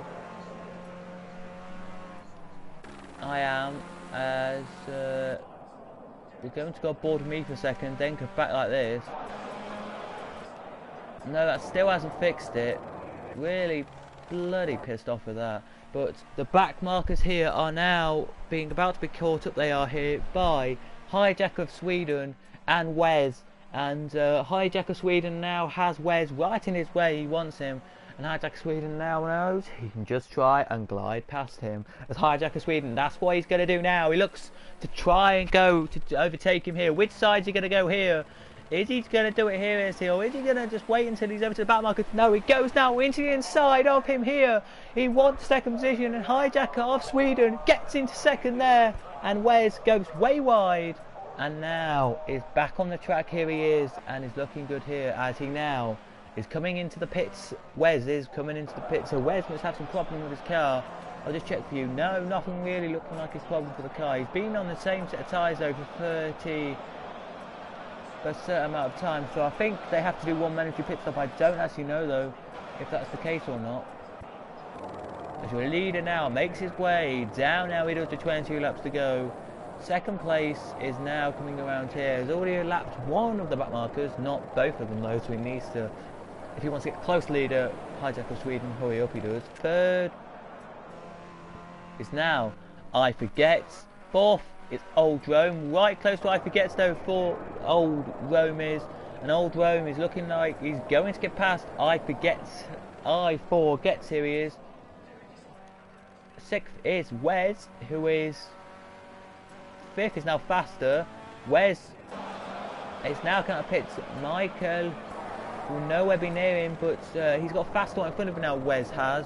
I am, as we're going to go aboard with me for a second, then come back like this. No, that still hasn't fixed it. Really bloody pissed off with that. But the back markers here are now about to be caught up. They are here by Hijacker of Sweden and Wes. And Hijacker Sweden now has Wes right in his way. He wants him. And Hijacker Sweden now knows he can just try and glide past him. As Hijacker Sweden, that's what he's going to do now. He looks to try and go to overtake him here. Which side's he going to go here? Is he going to do it here, or is he going to just wait until he's over to the back marker? No, he goes now into the inside of him here. He wants second position, and Hijacker of Sweden gets into second there. And Wes goes way wide. And now is back on the track. Here he is, and is looking good here as he now is coming into the pits. Wes is coming into the pits, so Wes must have some problem with his car. I'll just check for you. No, nothing really looking like his problem for the car. He's been on the same set of tyres though for a certain amount of time, so I think they have to do one mandatory pit stop. I don't actually know though if that's the case or not. As your leader now makes his way down, now he does the 22 laps to go. Second place is now coming around here. He's already lapped one of the back markers, not both of them though, so he needs to, if he wants to get close leader, Hijacker of Sweden, hurry up he does. Third is now I Forget. Fourth is Old Rome, right close to I Forgets though for Old Rome is. And Old Rome is looking like he's going to get past I Forgets. I Forgets, here he is. Sixth is Wes, who is fifth, is now faster. Wes is now kind of pits. Michael will nowhere be near him, but he's got a fast one in front of him now, Wes has.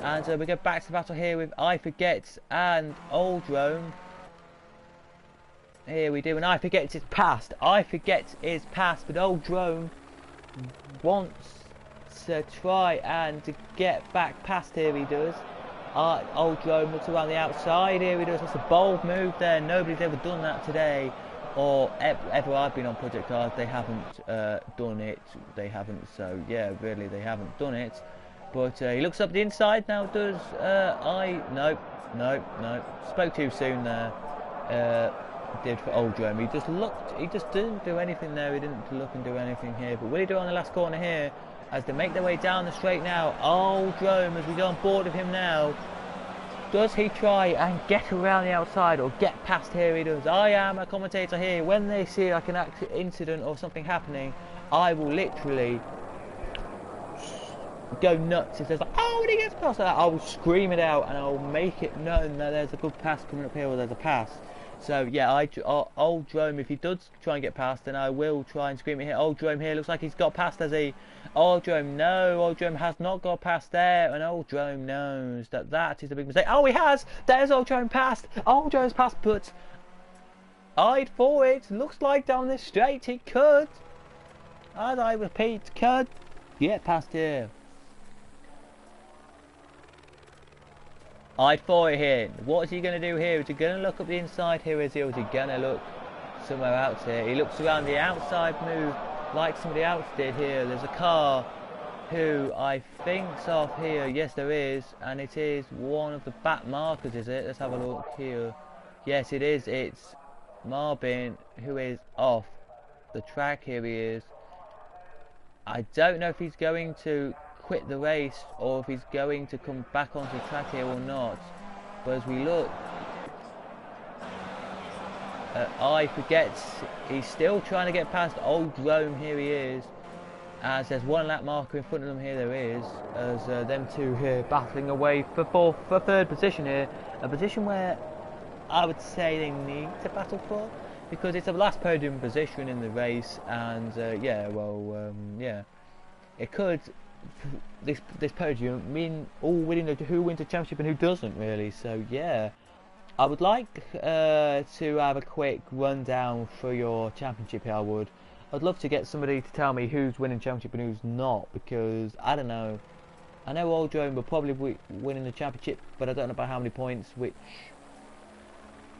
And we go back to the battle here with I Forgets and Old Rome. Here we do, and I Forgets is past. I Forgets is past, but Old Rome wants to try and to get back past, here he does. Old Rome looks around the outside, here he does. That's a bold move there. Nobody's ever done that today, or ever I've been on Project Cars. They haven't done it. They haven't, so yeah, really they haven't done it. But he looks up the inside now, does no. Spoke too soon there. Did for Old Rome. He just didn't do anything there. He didn't look and do anything here. But will he do it on the last corner here? As they make their way down the straight now, Old Rome, as we go on board with him now, does he try and get around the outside or get past? Here he does. I am a commentator here. When they see like an incident or something happening, I will literally go nuts. If there's like, oh, when he gets past that, I will scream it out and I will make it known that there's a good pass coming up here, or there's a pass. So yeah, Old Rome, if he does try and get past, then I will try and scream it here. Old Rome here looks like he's got past, as he. Old Rome, no, Old Rome has not got past there, and Old Rome knows that that is a big mistake. Oh, he has. There's Old Rome past. Old Rome's past, but eyed for it. Looks like down this straight he could, as I repeat, could get past here. Eyed for it here. What is he going to do here? Is he going to look up the inside here? Is he, or is he going to look somewhere else here? He looks around the outside move like somebody else did here. There's a car who I think's off here. Yes, there is. And it is one of the back markers, is it? Let's have a look here. Yes, it is. It's Marvin, who is off the track. Here he is. I don't know if he's going to quit the race or if he's going to come back onto the track here or not, but as we look, I Forgets, he's still trying to get past Old Rome. Here he is, as there's one lap marker in front of them. Here there is, as them two here battling away for third position here, a position where I would say they need to battle for, because it's the last podium position in the race, and yeah, well, yeah, it could, this podium mean all winning who wins the championship and who doesn't really. So yeah, I would like to have a quick rundown for your championship here. I'd love to get somebody to tell me who's winning championship and who's not, because I don't know. I know Old Drone will probably winning the championship, but I don't know about how many points, which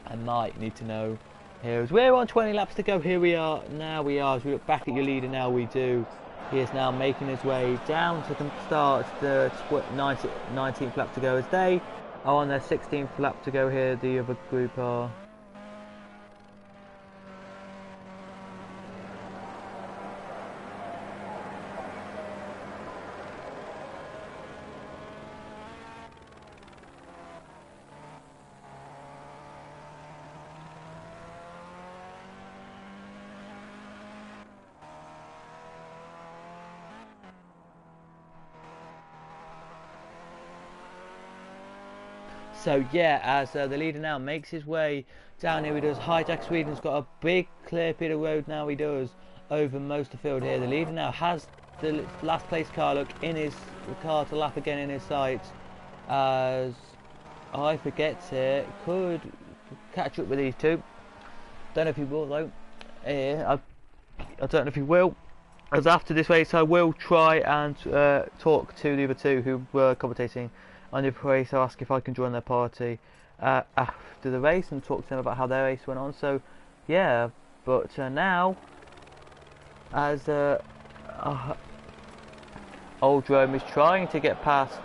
I might need to know. Here, as we're on 20 laps to go, here we are, now we are, as we look back at your leader now, we do. He is now making his way down to the start, the 19th lap to go, as they are on their 16th lap to go here, the other group are. So yeah, as the leader now makes his way down here, he does. Hijack Sweden's got a big clear bit of road now, he does, over most of the field here. The leader now has the last place car look in his car to lap again in his sights, as I forget here, could catch up with these two. Don't know if he will though. I don't know if he will, as after this race I will try and talk to the other two who were commentating on the race. I'll ask if I can join their party after the race and talk to them about how their race went on. So yeah, but now as Old Rome is trying to get past,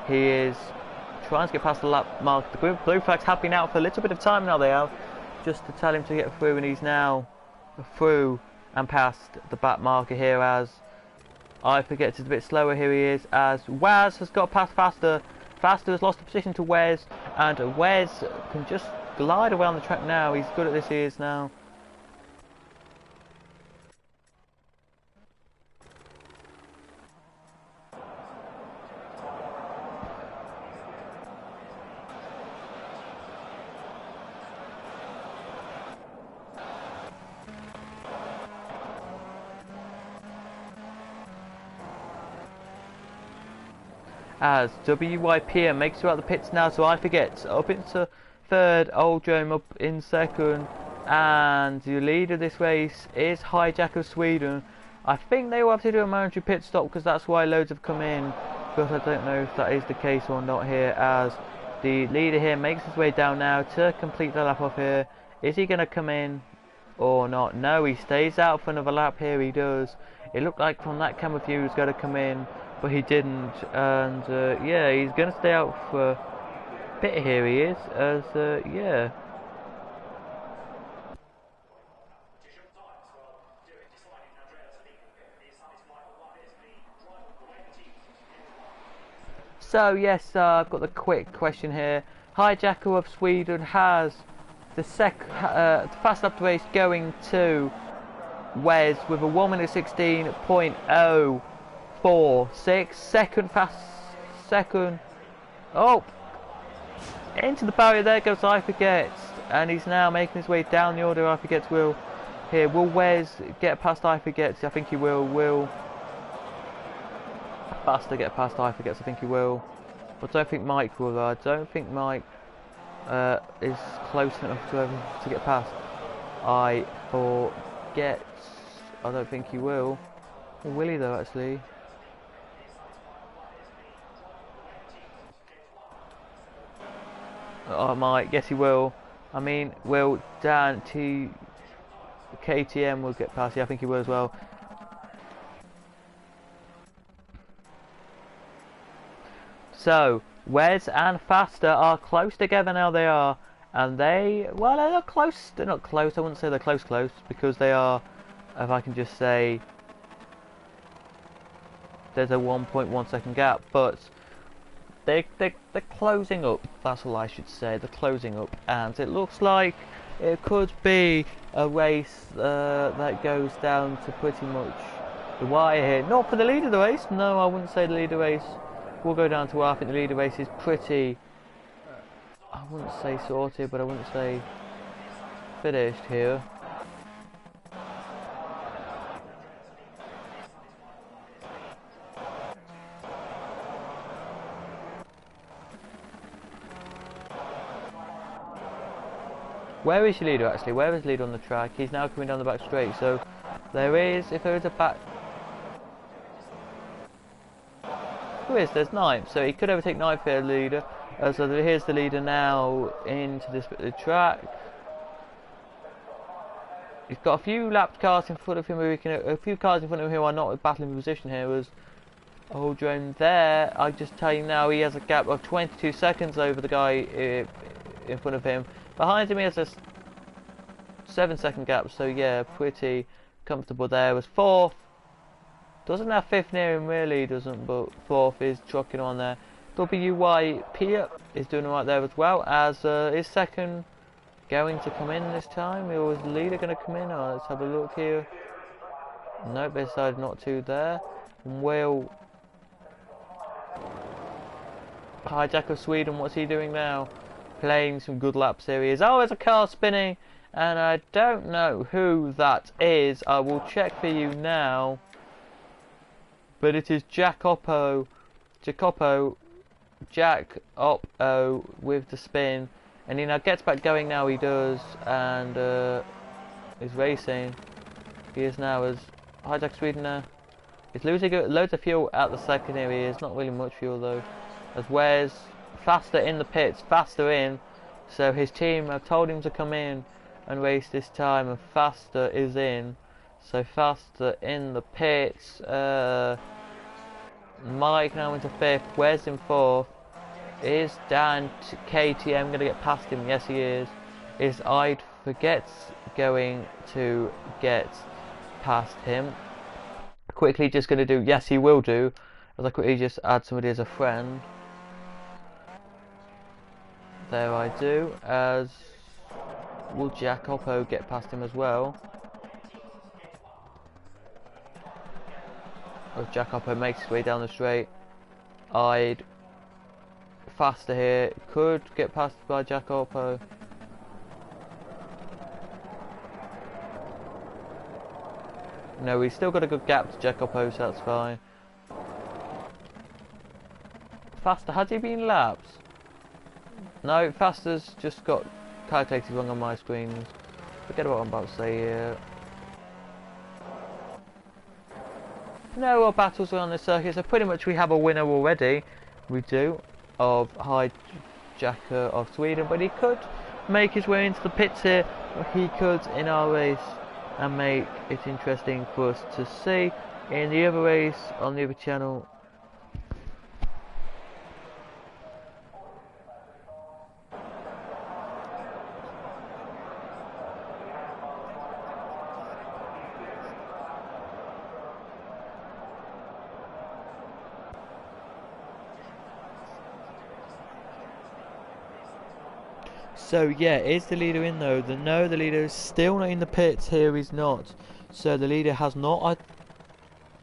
he is trying to get past the lap mark. The blue flags have been out for a little bit of time now, they have, just to tell him to get through, and he's now through and past the back marker here, as I forget it's a bit slower. Here he is, as Waz has got past Faster. Faster has lost the position to Wes, and Wes can just glide around the track now. He's good at this, he is now. As WYP makes it out the pits now, so I forget up into third, Old Drome up in second, and the leader of this race is Hijack of Sweden. I think they will have to do a momentary pit stop, because that's why loads have come in, but I don't know if that is the case or not here, as the leader here makes his way down now to complete the lap off here. Is he going to come in or not? No, he stays out for another lap here, he does. It looked like from that camera view he was going to come in, but he didn't, and yeah, he's going to stay out for a bit here, he is, as yeah. So yes, I've got the quick question here. Hijacker of Sweden has the fast lap race going to Wes with a 1 minute 16.046. Second. Oh, into the barrier. There goes I Forget, and he's now making his way down the order. I Forget will Wes get past I Forget? I think he will. Will Faster get past I Forget? I think he will. But I don't think Mike will. I don't think Mike is close enough to get past I Forget. I don't think he will. Or will he though, actually? Oh, Mike, yes he will. I mean, will Dan KTM will get past? Yeah, I think he will as well. So Wes and Faster are close together now. They are, and they're not close. They're not close. I wouldn't say they're close, because they are. If I can just say, there's a 1.1 second gap, but they're closing up. That's all I should say. They're closing up, and it looks like it could be a race that goes down to pretty much the wire here. Not for the leader of the race. No, I wouldn't say the leader of the race will go down to wire. I think the leader of the race is pretty, I wouldn't say sorted, but I wouldn't say finished here. Where is your leader actually? Where is the leader on the track? He's now coming down the back straight. So there is, if there is a back, who is? There's ninth. So he could overtake ninth here, leader. So here's the leader now into this bit of the track. He's got a few lapped cars in front of him. A few cars in front of him who are not battling for position here. Was old drone there. I just tell you now, he has a gap of 22 seconds over the guy in front of him. Behind him he has a 7-second gap. So yeah, pretty comfortable there. Was fourth. Doesn't have fifth near him, really doesn't. But fourth is trucking on there. WYP is doing right there as well, as is second going to come in this time. Or is the leader going to come in? Oh, let's have a look here. Nope, they decided not to there. And Will, Hijack of Sweden, what's he doing now? Playing some good laps here he is. Oh, there's a car spinning, and I don't know who that is. I will check for you now. But it is Jacopo with the spin, and he now gets back going now, he does, and is racing. He is now as Hijack Sweden now. He's losing loads of fuel at the second here, he is, not really much fuel though. As Wes, faster in the pits, faster in, so his team have told him to come in and race this time, and faster is in, so faster in the pits. Mike now into fifth, Wes in fourth. Is Dan KTM going to get past him? Yes, he is. Is I'd forget going to get past him? Quickly just going to do, yes, he will do, as I quickly just add somebody as a friend. There I do, as will Jacopo get past him as well? Oh, Jacopo makes his way down the straight. I'd faster here, could get past by Jacopo. No, he's still got a good gap to Jacopo, so that's fine. Faster, has he been laps? No, Faster's just got calculated wrong on my screens. Forget what I'm about to say here. No more battles around the circuit, so pretty much we have a winner already. We do, of Hijacker of Sweden, but he could make his way into the pits here. He could in our race and make it interesting for us to see in the other race on the other channel. So yeah, is the leader in though? No, the leader is still not in the pits here, he's not. So the leader has not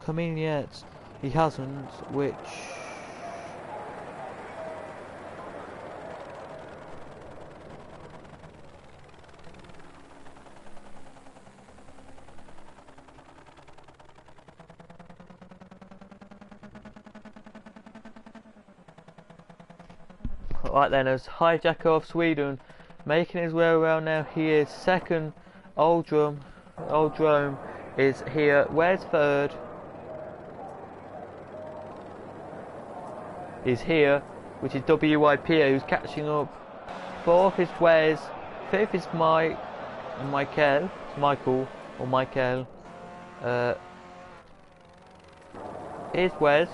come in yet. He hasn't, which... Right then, as Hijacker of Sweden making his way around now, he is second. Old Drome is here. Where's third? Is here, which is WYP, who's catching up. Fourth is Wes. Fifth is Michael. Is Wes.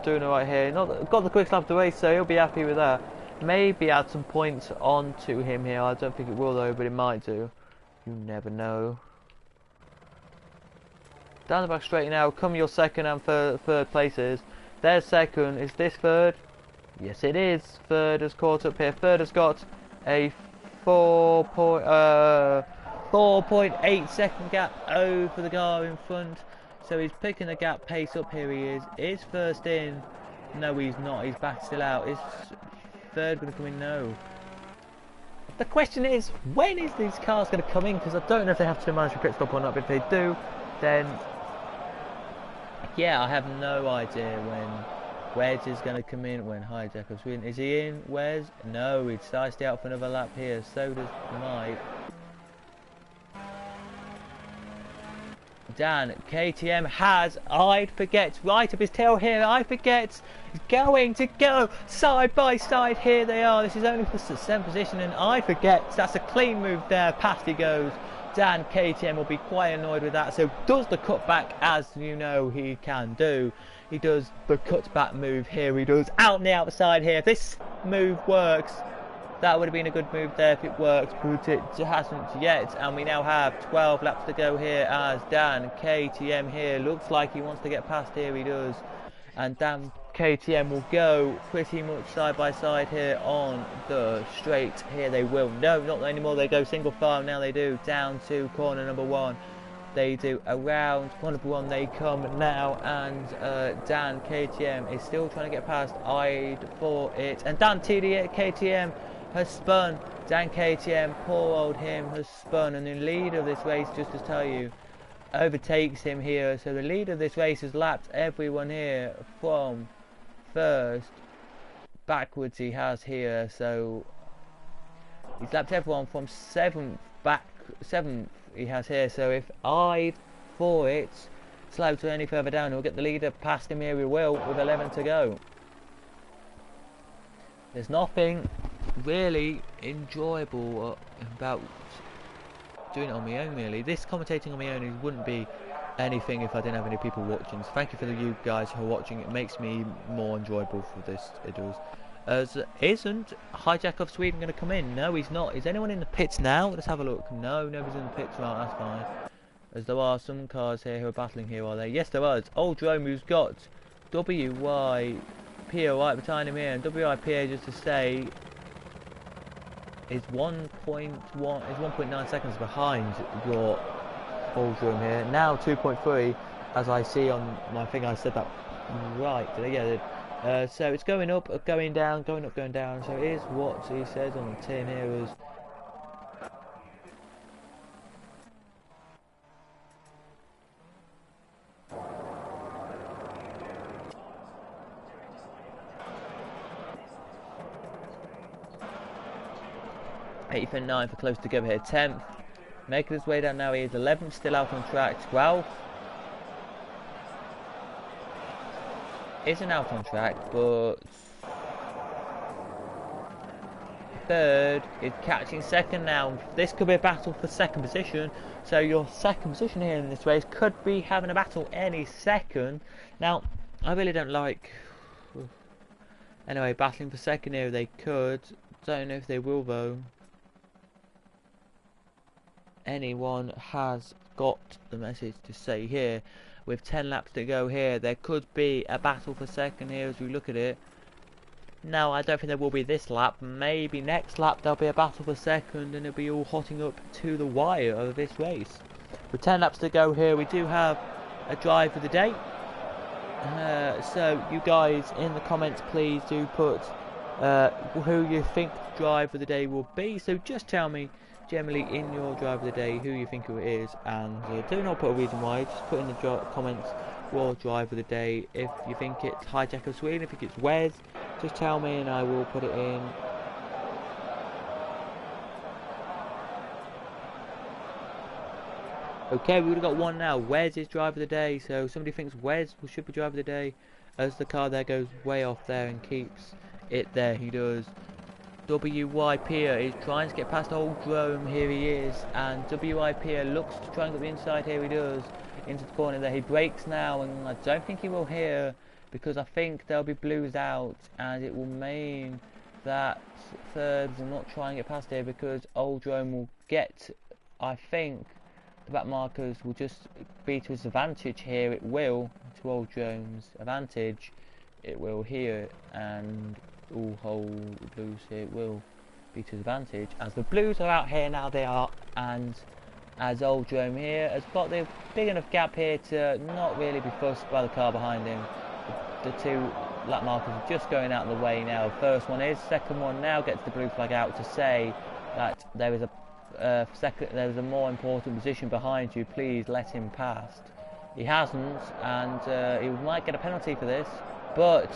Doing it right here. Got the quick lap of the race, so he'll be happy with that. Maybe add some points onto him here. I don't think it will though, but it might do. You never know. Down the back straight now. Come your second and third places. There's second. Is this third? Yes, it is. Third has caught up here. Third has got a 4.8 second gap over the car in front. So he's picking the gap pace up here, he is. Is first in? No, he's not. He's back still out. Is third going to come in? No. The question is, when is these cars going to come in? Because I don't know if they have to manage a pit stop or not. But if they do, then... yeah, I have no idea when Wes is going to come in when Hijack of Sweden. Is he in, Wes? No, he decides to stay out for another lap here. So does Mike. Dan, KTM has, I forget, right up his tail here, I forget, going to go side by side, here they are, this is only for the 7th position, and I forget, that's a clean move there, past he goes. Dan, KTM will be quite annoyed with that, so does the cutback, as you know he can do. He does the cutback move here, he does out on the outside here. If this move works, that would have been a good move there if it works, but it hasn't yet, and we now have 12 laps to go here as Dan KTM here looks like he wants to get past here, he does, and Dan KTM will go pretty much side by side here on the straight. Here they will, no, not anymore, they go single file now, they do, down to corner number 1. They do around corner number 1, they come now, and Dan KTM is still trying to get past, eyed for it, and Dan KTM has spun. Dan KTM, poor old him, has spun, and the leader of this race, just to tell you, overtakes him here. So the leader of this race has lapped everyone here from first backwards. He has here, so he's lapped everyone from 7th back. 7th he has here. So if I for it slopes any further down, he'll get the leader past him here. He will with 11 to go. There's nothing really enjoyable about doing it on my own, really. This commentating on my own wouldn't be anything if I didn't have any people watching. So thank you for you guys who are watching. It makes me more enjoyable for this. It does. Isn't Hijack of Sweden going to come in? No, he's not. Is anyone in the pits now? Let's have a look. No, nobody's in the pits. Right, that's fine. As there are some cars here who are battling here, are there? Yes, there is. Old Rome, who's got WYPA right behind him here, and WYPA, just to say, is 1.9 seconds behind your old room here. Now 2.3, as I see on my thing. I said that right. Did I get it? So it's going up, going down, going up, going down. So here's what he says on the tin here is. Eighth and 9th are close together here. 10th making his way down now. He is 11th, still out on track. 12th isn't out on track, but 3rd is catching 2nd now. This could be a battle for 2nd position. So your 2nd position here in this race could be having a battle any second. Now, I really don't like. Anyway, battling for 2nd here. They could. Don't know if they will though. Anyone has got the message to say here. With 10 laps to go here, there could be a battle for 2nd here as we look at it. No, I don't think there will be this lap. Maybe next lap there'll be a battle for 2nd, and it'll be all hotting up to the wire of this race. With 10 laps to go here, we do have a drive of the day. So you guys in the comments, please do put who you think the drive of the day will be. So just tell me generally in your drive of the day who you think it is, and do not put a reason why. Just put in the comments your drive of the day. If you think it's Hijack of Sweden, if you think it's Wes, just tell me and I will put it in. Okay, we've got one now. Wes is drive of the day. So somebody thinks Wes should be drive of the day, as the car there goes way off there and keeps it there. He does. WYPA is trying to get past old Rome. Here he is, and WYPA looks to try and get the inside. Here he does, into the corner there. He brakes now, and I don't think he will here, because I think there'll be blues out, and it will mean that 3rds will not try and get past here, because old Rome will get, I think the back markers will just be to his advantage here. It will, to old Rome's advantage, it will here, and all hold blues here, it will be to his advantage, as the blues are out here now. They are, and as old Rome here has got the big enough gap here to not really be fussed by the car behind him. The 2 lap markers are just going out of the way now. First one is, second one now gets the blue flag out to say that there is a there is a more important position behind you, please let him past. He hasn't, and he might get a penalty for this. but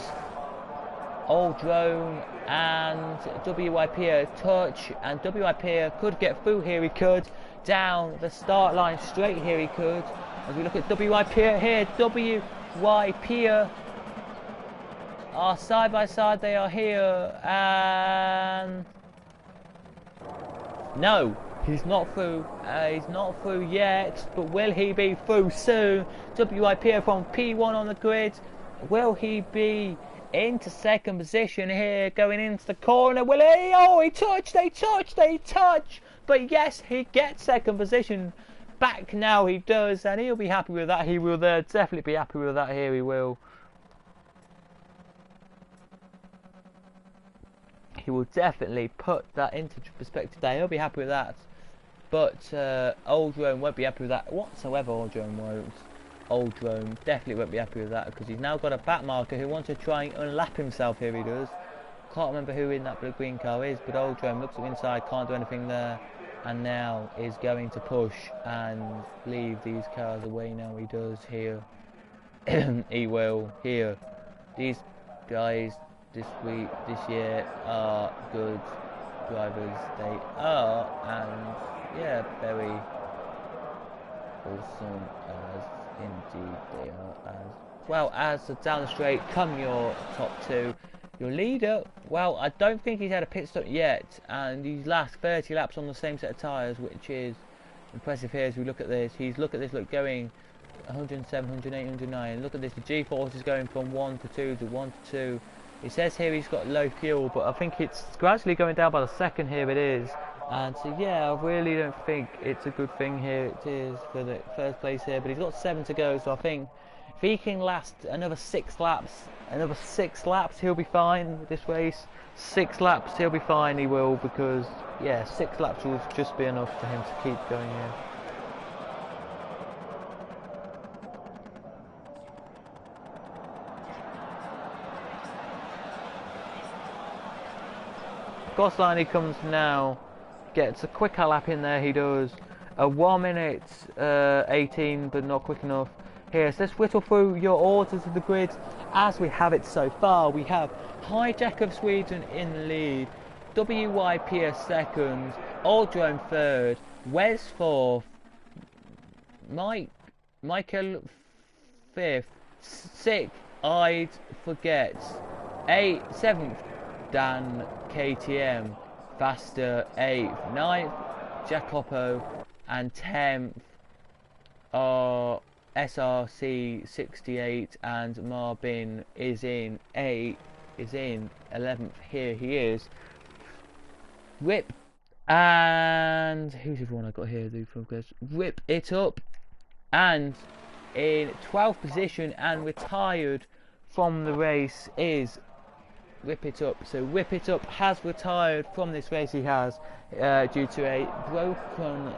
Aldrome and WIP touch, and WIP could get through here. He could down the start line straight here. He could. As we look at WIP here, WIP are side by side. They are here, and no, he's not through. He's not through yet, but will he be through soon? WIP from P1 on the grid. Will he be into second position here, going into the corner? Will he? Oh, he touched, they touch. But yes, he gets second position back now. He does, and he'll be happy with that. He will definitely be happy with that here. He will. He will definitely put that into perspective there. He'll be happy with that. But Aldrome won't be happy with that whatsoever. Aldrome won't. Aldrome definitely won't be happy with that, because he's now got a back marker who wants to try and unlap himself here. He does. Can't remember who in that green car is, but Aldrome looks at the inside, can't do anything there, and now is going to push and leave these cars away. Now he does here. He will here. These guys this year are good drivers. They are, and yeah, very awesome as indeed they are. As well as down the straight come your top two. Your leader, well, I don't think he's had a pit stop yet, and he's last 30 laps on the same set of tyres, which is impressive here as we look at this. Look going 107, 108, 109. Look at this, the G-force is going from 1 to 2 to 1 to 2. It says here he's got low fuel, but I think it's gradually going down by the second here. It is. And so yeah, I really don't think it's a good thing here. It is for the first place here, but he's got 7 to go, so I think if he can last another 6 laps, he'll be fine with this race. 6 laps, he'll be fine, he will, because yeah, 6 laps will just be enough for him to keep going here. Cross line he comes now, gets a quicker lap in there, he does. A 1 minute 18, but not quick enough. Here, so let's whittle through your orders of the grid as we have it so far. We have Hijack of Sweden in the lead, WIP second, Aldrome third, Wes fourth, Michael fifth, sixth, I'd forget, 7th, Dan KTM, Faster 8th, 9th, Jacopo, and 10th are SRC 68, and Marbin is in 11th. Here he is. Rip, and who's everyone I got here? Rip it up, and in 12th position and retired from the race is Rip It Up. So Rip It Up has retired from this race. He has due to a broken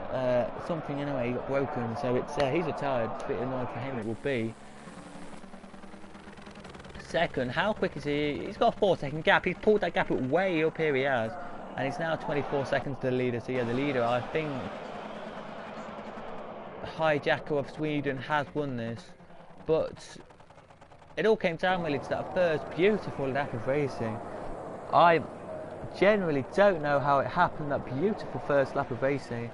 something anyway. He got broken, so it's he's retired. A bit annoying for him it will be. Second, how quick is he? He's got a 4-second gap. He's pulled that gap way up here. He has, and he's now 24 seconds to the leader. So yeah, the leader, I think, Hijacker of Sweden has won this, but it all came down really to that first beautiful lap of racing. I generally don't know how it happened, that beautiful first lap of racing.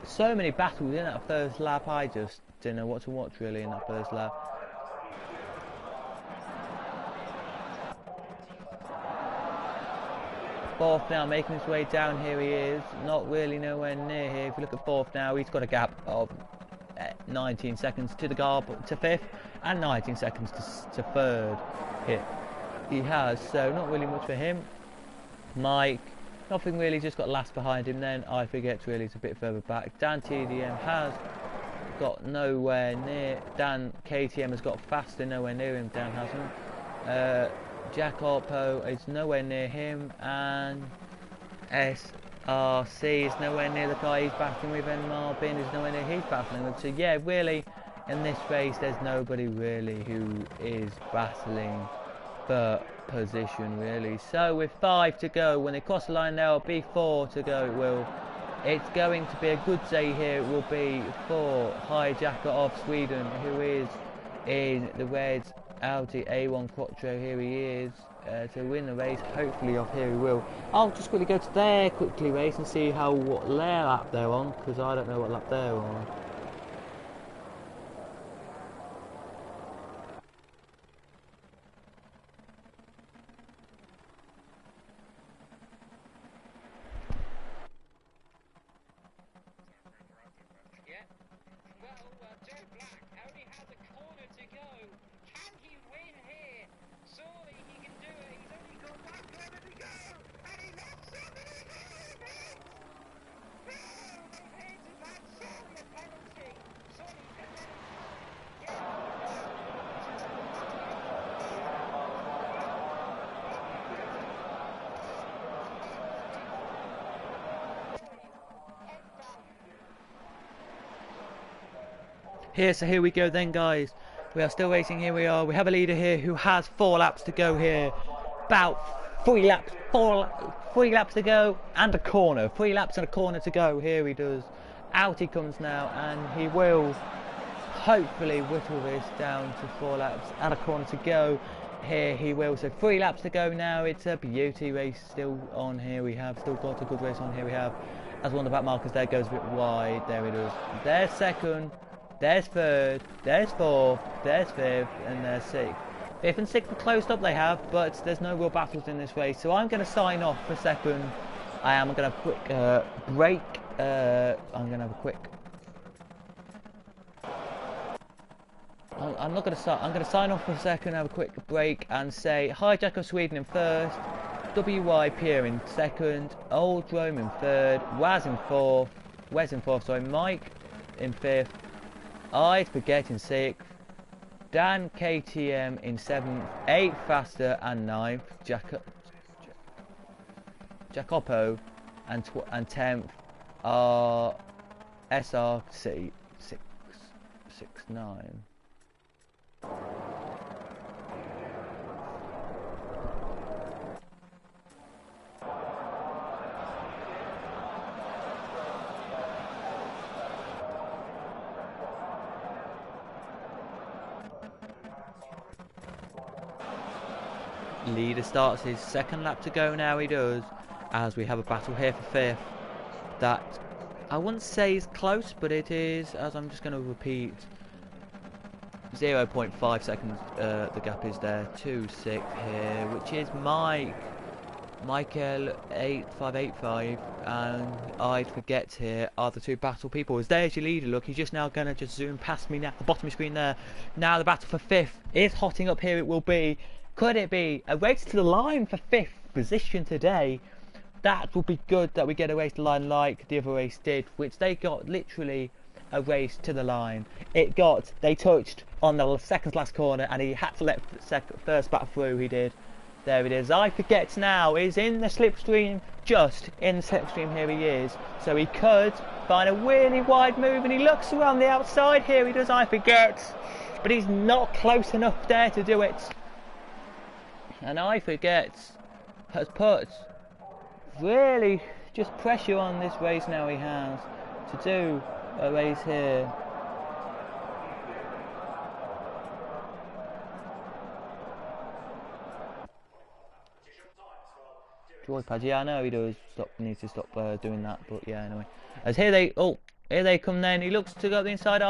So many battles in that first lap, I just didn't know what to watch really in that first lap. Fourth now making his way down, here he is, not really nowhere near here. If you look at fourth now, he's got a gap of 19 seconds to the guard to fifth, and 19 seconds to third here he has, so not really much for him. Mike, nothing really, just got last behind him. Then I forget really, it's a bit further back. Dan TDM has got nowhere near. Dan KTM has got faster, nowhere near him. Dan hasn't. Jacopo is nowhere near him, and SRC is nowhere near the guy he's battling with, and Marbin is nowhere near he's battling with. So yeah, really in this race there's nobody really who is battling for position really. So with 5 to go, when they cross the line there will be 4 to go. It's going to be a good day here. It will be for Hijacker of Sweden, who is in the reds Audi A1 Quattro, here he is, to win the race, hopefully off here he will. I'll just quickly go to their quickly race and see what their lap they're on, because I don't know what lap they're on. So here we go then, guys. We are still racing. Here we are. We have a leader here who has 4 laps to go here. About 3 laps to go and a corner. 3 laps and a corner to go. Here he does. Out he comes now, and he will hopefully whittle this down to 4 laps and a corner to go. Here he will. So 3 laps to go now. It's a beauty race still on here. We have still got a good race on here. We have, as one of the back markers there goes a bit wide. There it is. There's second. There's third, there's fourth, there's fifth, and there's sixth. Fifth and sixth are closed up, they have, but there's no real battles in this race. So I'm going to sign off for a second. I'm going to have a quick break. I'm going to have a quick... I'm not going to start. I'm going to sign off for a second, have a quick break, and say hi, Jack of Sweden in first, WY Pierre in second, Old Rome in third, Wes in fourth, Mike in fifth, I'd Forget in 6th, Dan KTM in 7th, 8th Faster and 9th, Jacopo and 10th are SRC 669. Leader starts his second lap to go now, he does, as we have a battle here for 5th. That I wouldn't say is close, but it is, as I'm just going to repeat, 0.5 seconds the gap is there to 6th here, which is Michael 8585 and I'd Forget here are the 2 battle people. As there's your leader, look, he's just now going to just zoom past me now at the bottom of the screen there. Now the battle for 5th is hotting up here. It will be, could it be a race to the line for 5th position today? That would be good, that we get a race to the line like the other race did, which they got literally a race to the line. They touched on the second last corner and he had to let first back through, he did. There it is. I Forget now is in the slipstream, just in the slipstream, here he is. So he could find a really wide move and he looks around the outside, here he does, I Forget. But he's not close enough there to do it. And I Forget has put really just pressure on this race now he has to do a race here. George Pad, yeah, I know he does. Needs to stop doing that, but yeah, anyway. As here they come then. He looks to go up the inside.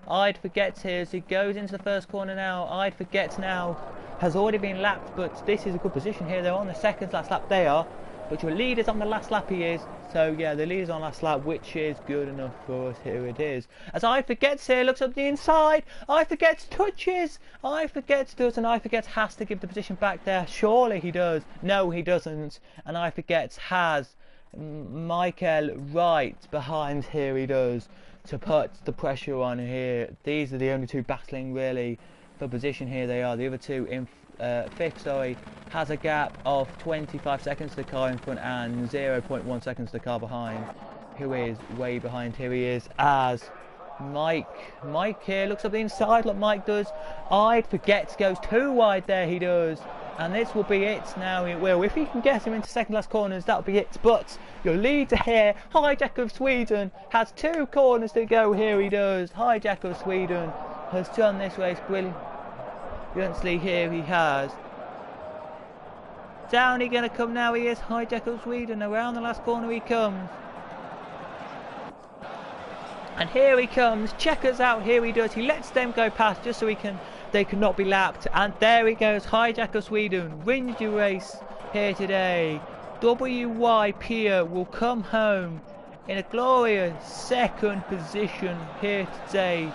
I'd Forget here as he goes into the first corner now. I'd Forget now has already been lapped, but this is a good position here. They're on the second last lap, they are. But your leader's on the last lap, he is. So yeah, the leader's on last lap, which is good enough for us. Here it is. As I Forget here, looks up the inside. I Forget touches. I Forget does, and I Forget has to give the position back there. Surely he does. No, he doesn't. And I Forget has Michael right behind, here he does, to put the pressure on here. These are the only 2 battling really for position here. They are. The other 2 in 5th, sorry, has a gap of 25 seconds to the car in front and 0.1 seconds to the car behind, who is way behind. Here he is as Mike here looks up the inside like Mike does. I'd Forget goes too wide there, he does, and this will be it now. It will, if he can get him into second last corners, that'll be it. But your leader here, Hijack of Sweden, has 2 corners to go. Here he does. Hijack of Sweden has done this race brilliant. Gunsley here he has. Down he gonna come now, he is. Hijack of Sweden, around the last corner he comes. And here he comes, checkers out, here he does. He lets them go past just so they cannot be lapped. And there he goes, Hijack of Sweden wins your race here today. WY Pierre will come home in a glorious second position here today.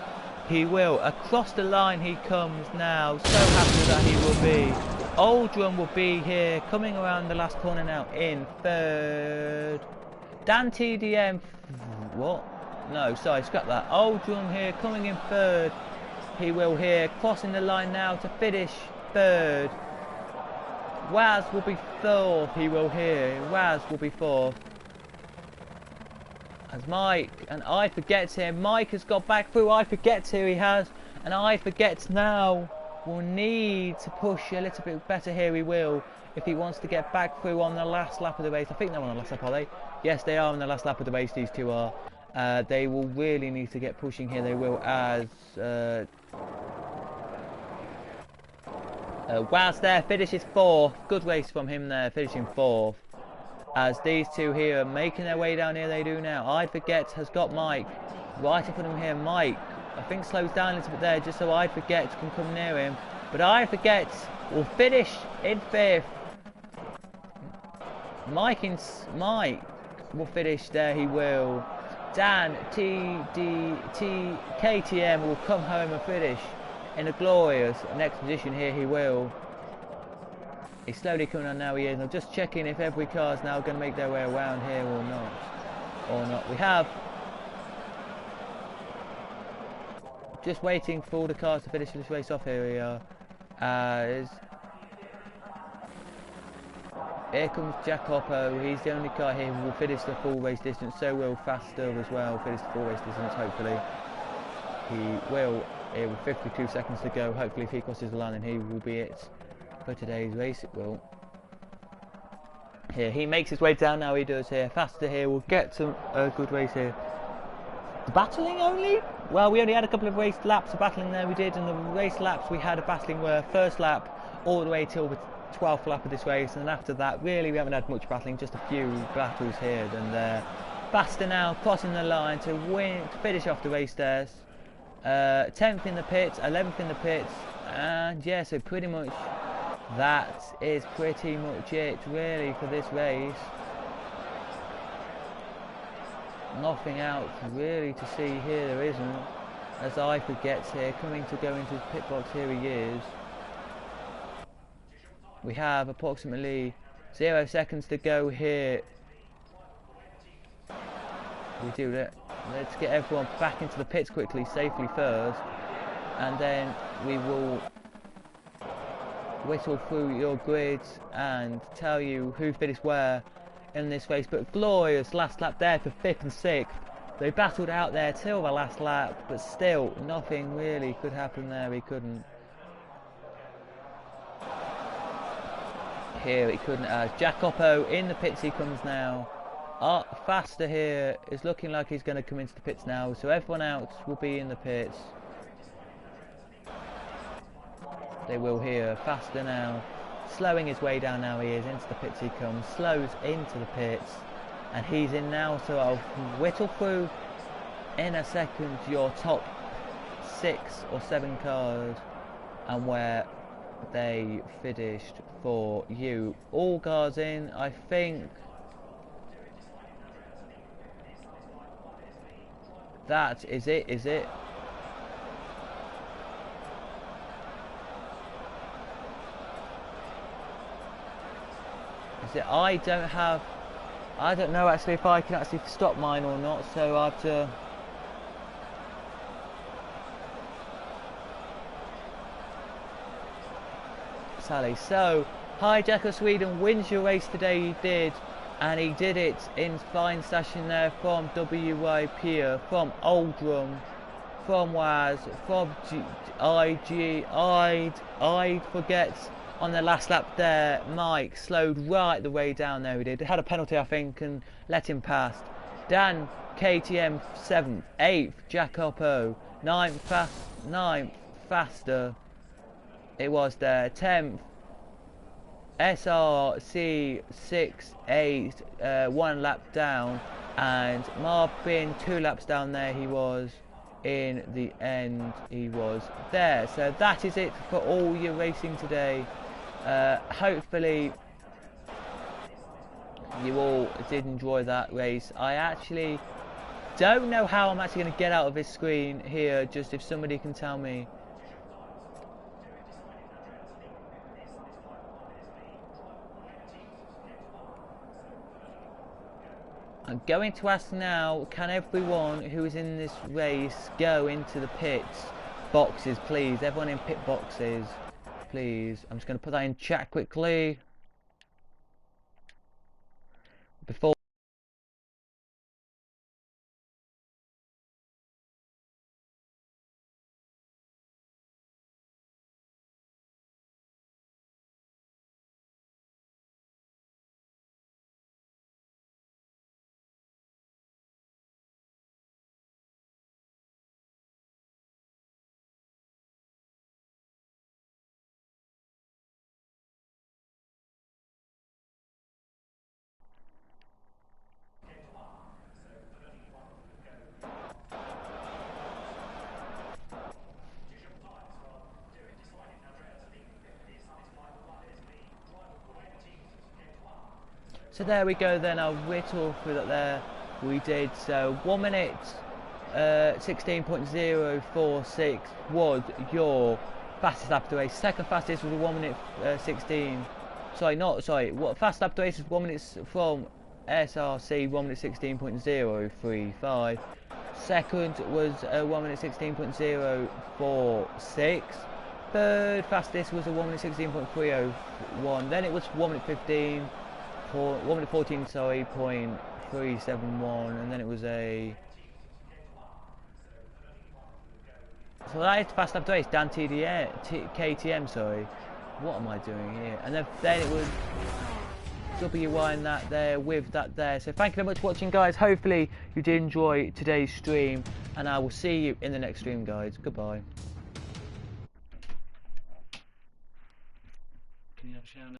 He will. Across the line he comes now. So happy that he will be. Oldrum will be here, coming around the last corner now in third. Dan TDM, what? No, sorry, scrap that. Oldrum here, coming in third. He will here, crossing the line now to finish third. Waz will be fourth, he will here. Waz will be fourth. As Mike, and I Forgets here. Mike has got back through, I Forgets here he has. And I Forgets now will need to push a little bit better here, he will. If he wants to get back through on the last lap of the race. I think they're on the last lap, are they? Yes, they are on the last lap of the race, these two are. They will really need to get pushing here, they will, as Waz there finishes fourth. Good race from him there, finishing fourth. As these two here are making their way down here, they do now. I Forget has got Mike right in front of him here. Mike, I think, slows down a little bit there just so I Forget can come near him. But I Forget will finish in fifth. Mike will finish there, he will. Dan KTM will come home and finish in a glorious next position here, he will. He's slowly coming on now, he is. I'm just checking if every car is now going to make their way around here or not. We have. Just waiting for all the cars to finish this race off, here we are. Here comes Jacopo, he's the only car here who will finish the full race distance, so will Faster as well, finish the full race distance, hopefully. He will, here with 52 seconds to go, hopefully if he crosses the line then he will be it for today's race, it will. Here, he makes his way down now, he does here, Faster here, will get to a good race here. Battling only? Well, we only had a couple of race laps of battling there, we did, and the race laps we had of battling were first lap all the way till the 12th lap of this race, and after that really we haven't had much battling, just a few battles here and there. Faster now crossing the line to finish off the race there. 10th in the pits, 11th in the pits, and yeah, so pretty much that is pretty much it really for this race. Nothing else really to see here, there isn't. As I Forgets here, coming to go into his pit box, here he is. We have approximately 0 seconds to go here. We do that. Let's get everyone back into the pits quickly, safely first, and then we will whistle through your grids and tell you who finished where in this race. But glorious last lap there for 5th and 6th. They battled out there till the last lap, but still nothing really could happen there. He couldn't. Here he couldn't, as Jacopo in the pits he comes now. Faster here is looking like he's going to come into the pits now, so everyone else will be in the pits. They will here. Faster now, slowing his way down now, he is into the pits he comes, slows into the pits, and he's in now, so I'll whittle through in a second your top 6 or 7 cars and where they finished for you. All cars in, I think. That is it, is it? Is it? I don't know actually if I can actually stop mine or not, so I have to. Sally. So, Hijack of Sweden wins your race today, he did, and he did it in fine session there from WYP, from Oldrum, from Waz, from I Forget on the last lap there. Mike slowed right the way down there, he did. Had a penalty I think and let him pass. Dan KTM 7th, 8th Jacopo, 9th Faster, it was the 10th SRC 6-8, 1 lap down, and Marvin 2 laps down there. He was in the end, he was there. So that is it for all your racing today. Hopefully you all did enjoy that race. I actually don't know how I'm actually going to get out of this screen here, just if somebody can tell me. I'm going to ask now, can everyone who is in this race go into the pits boxes, please? Everyone in pit boxes, please. I'm just going to put that in chat quickly before. So there we go then, I'll whittle through that there. We did, so 1 minute 16.046 was your fastest lap of the race. Second fastest was a 1 minute 16. What fast lap of the race was 1 minute from SRC 1 minute 16.035. Second was 1 minute 16.046. Third fastest was a 1 minute 16.301. Then it was 1 minute 15. 1 minute 14, sorry, .371, and then it was a. So that is fast lap race, Dan KTM, sorry. What am I doing here? And then it was WY and that there with that there. So thank you very much for watching, guys. Hopefully you did enjoy today's stream, and I will see you in the next stream, guys. Goodbye.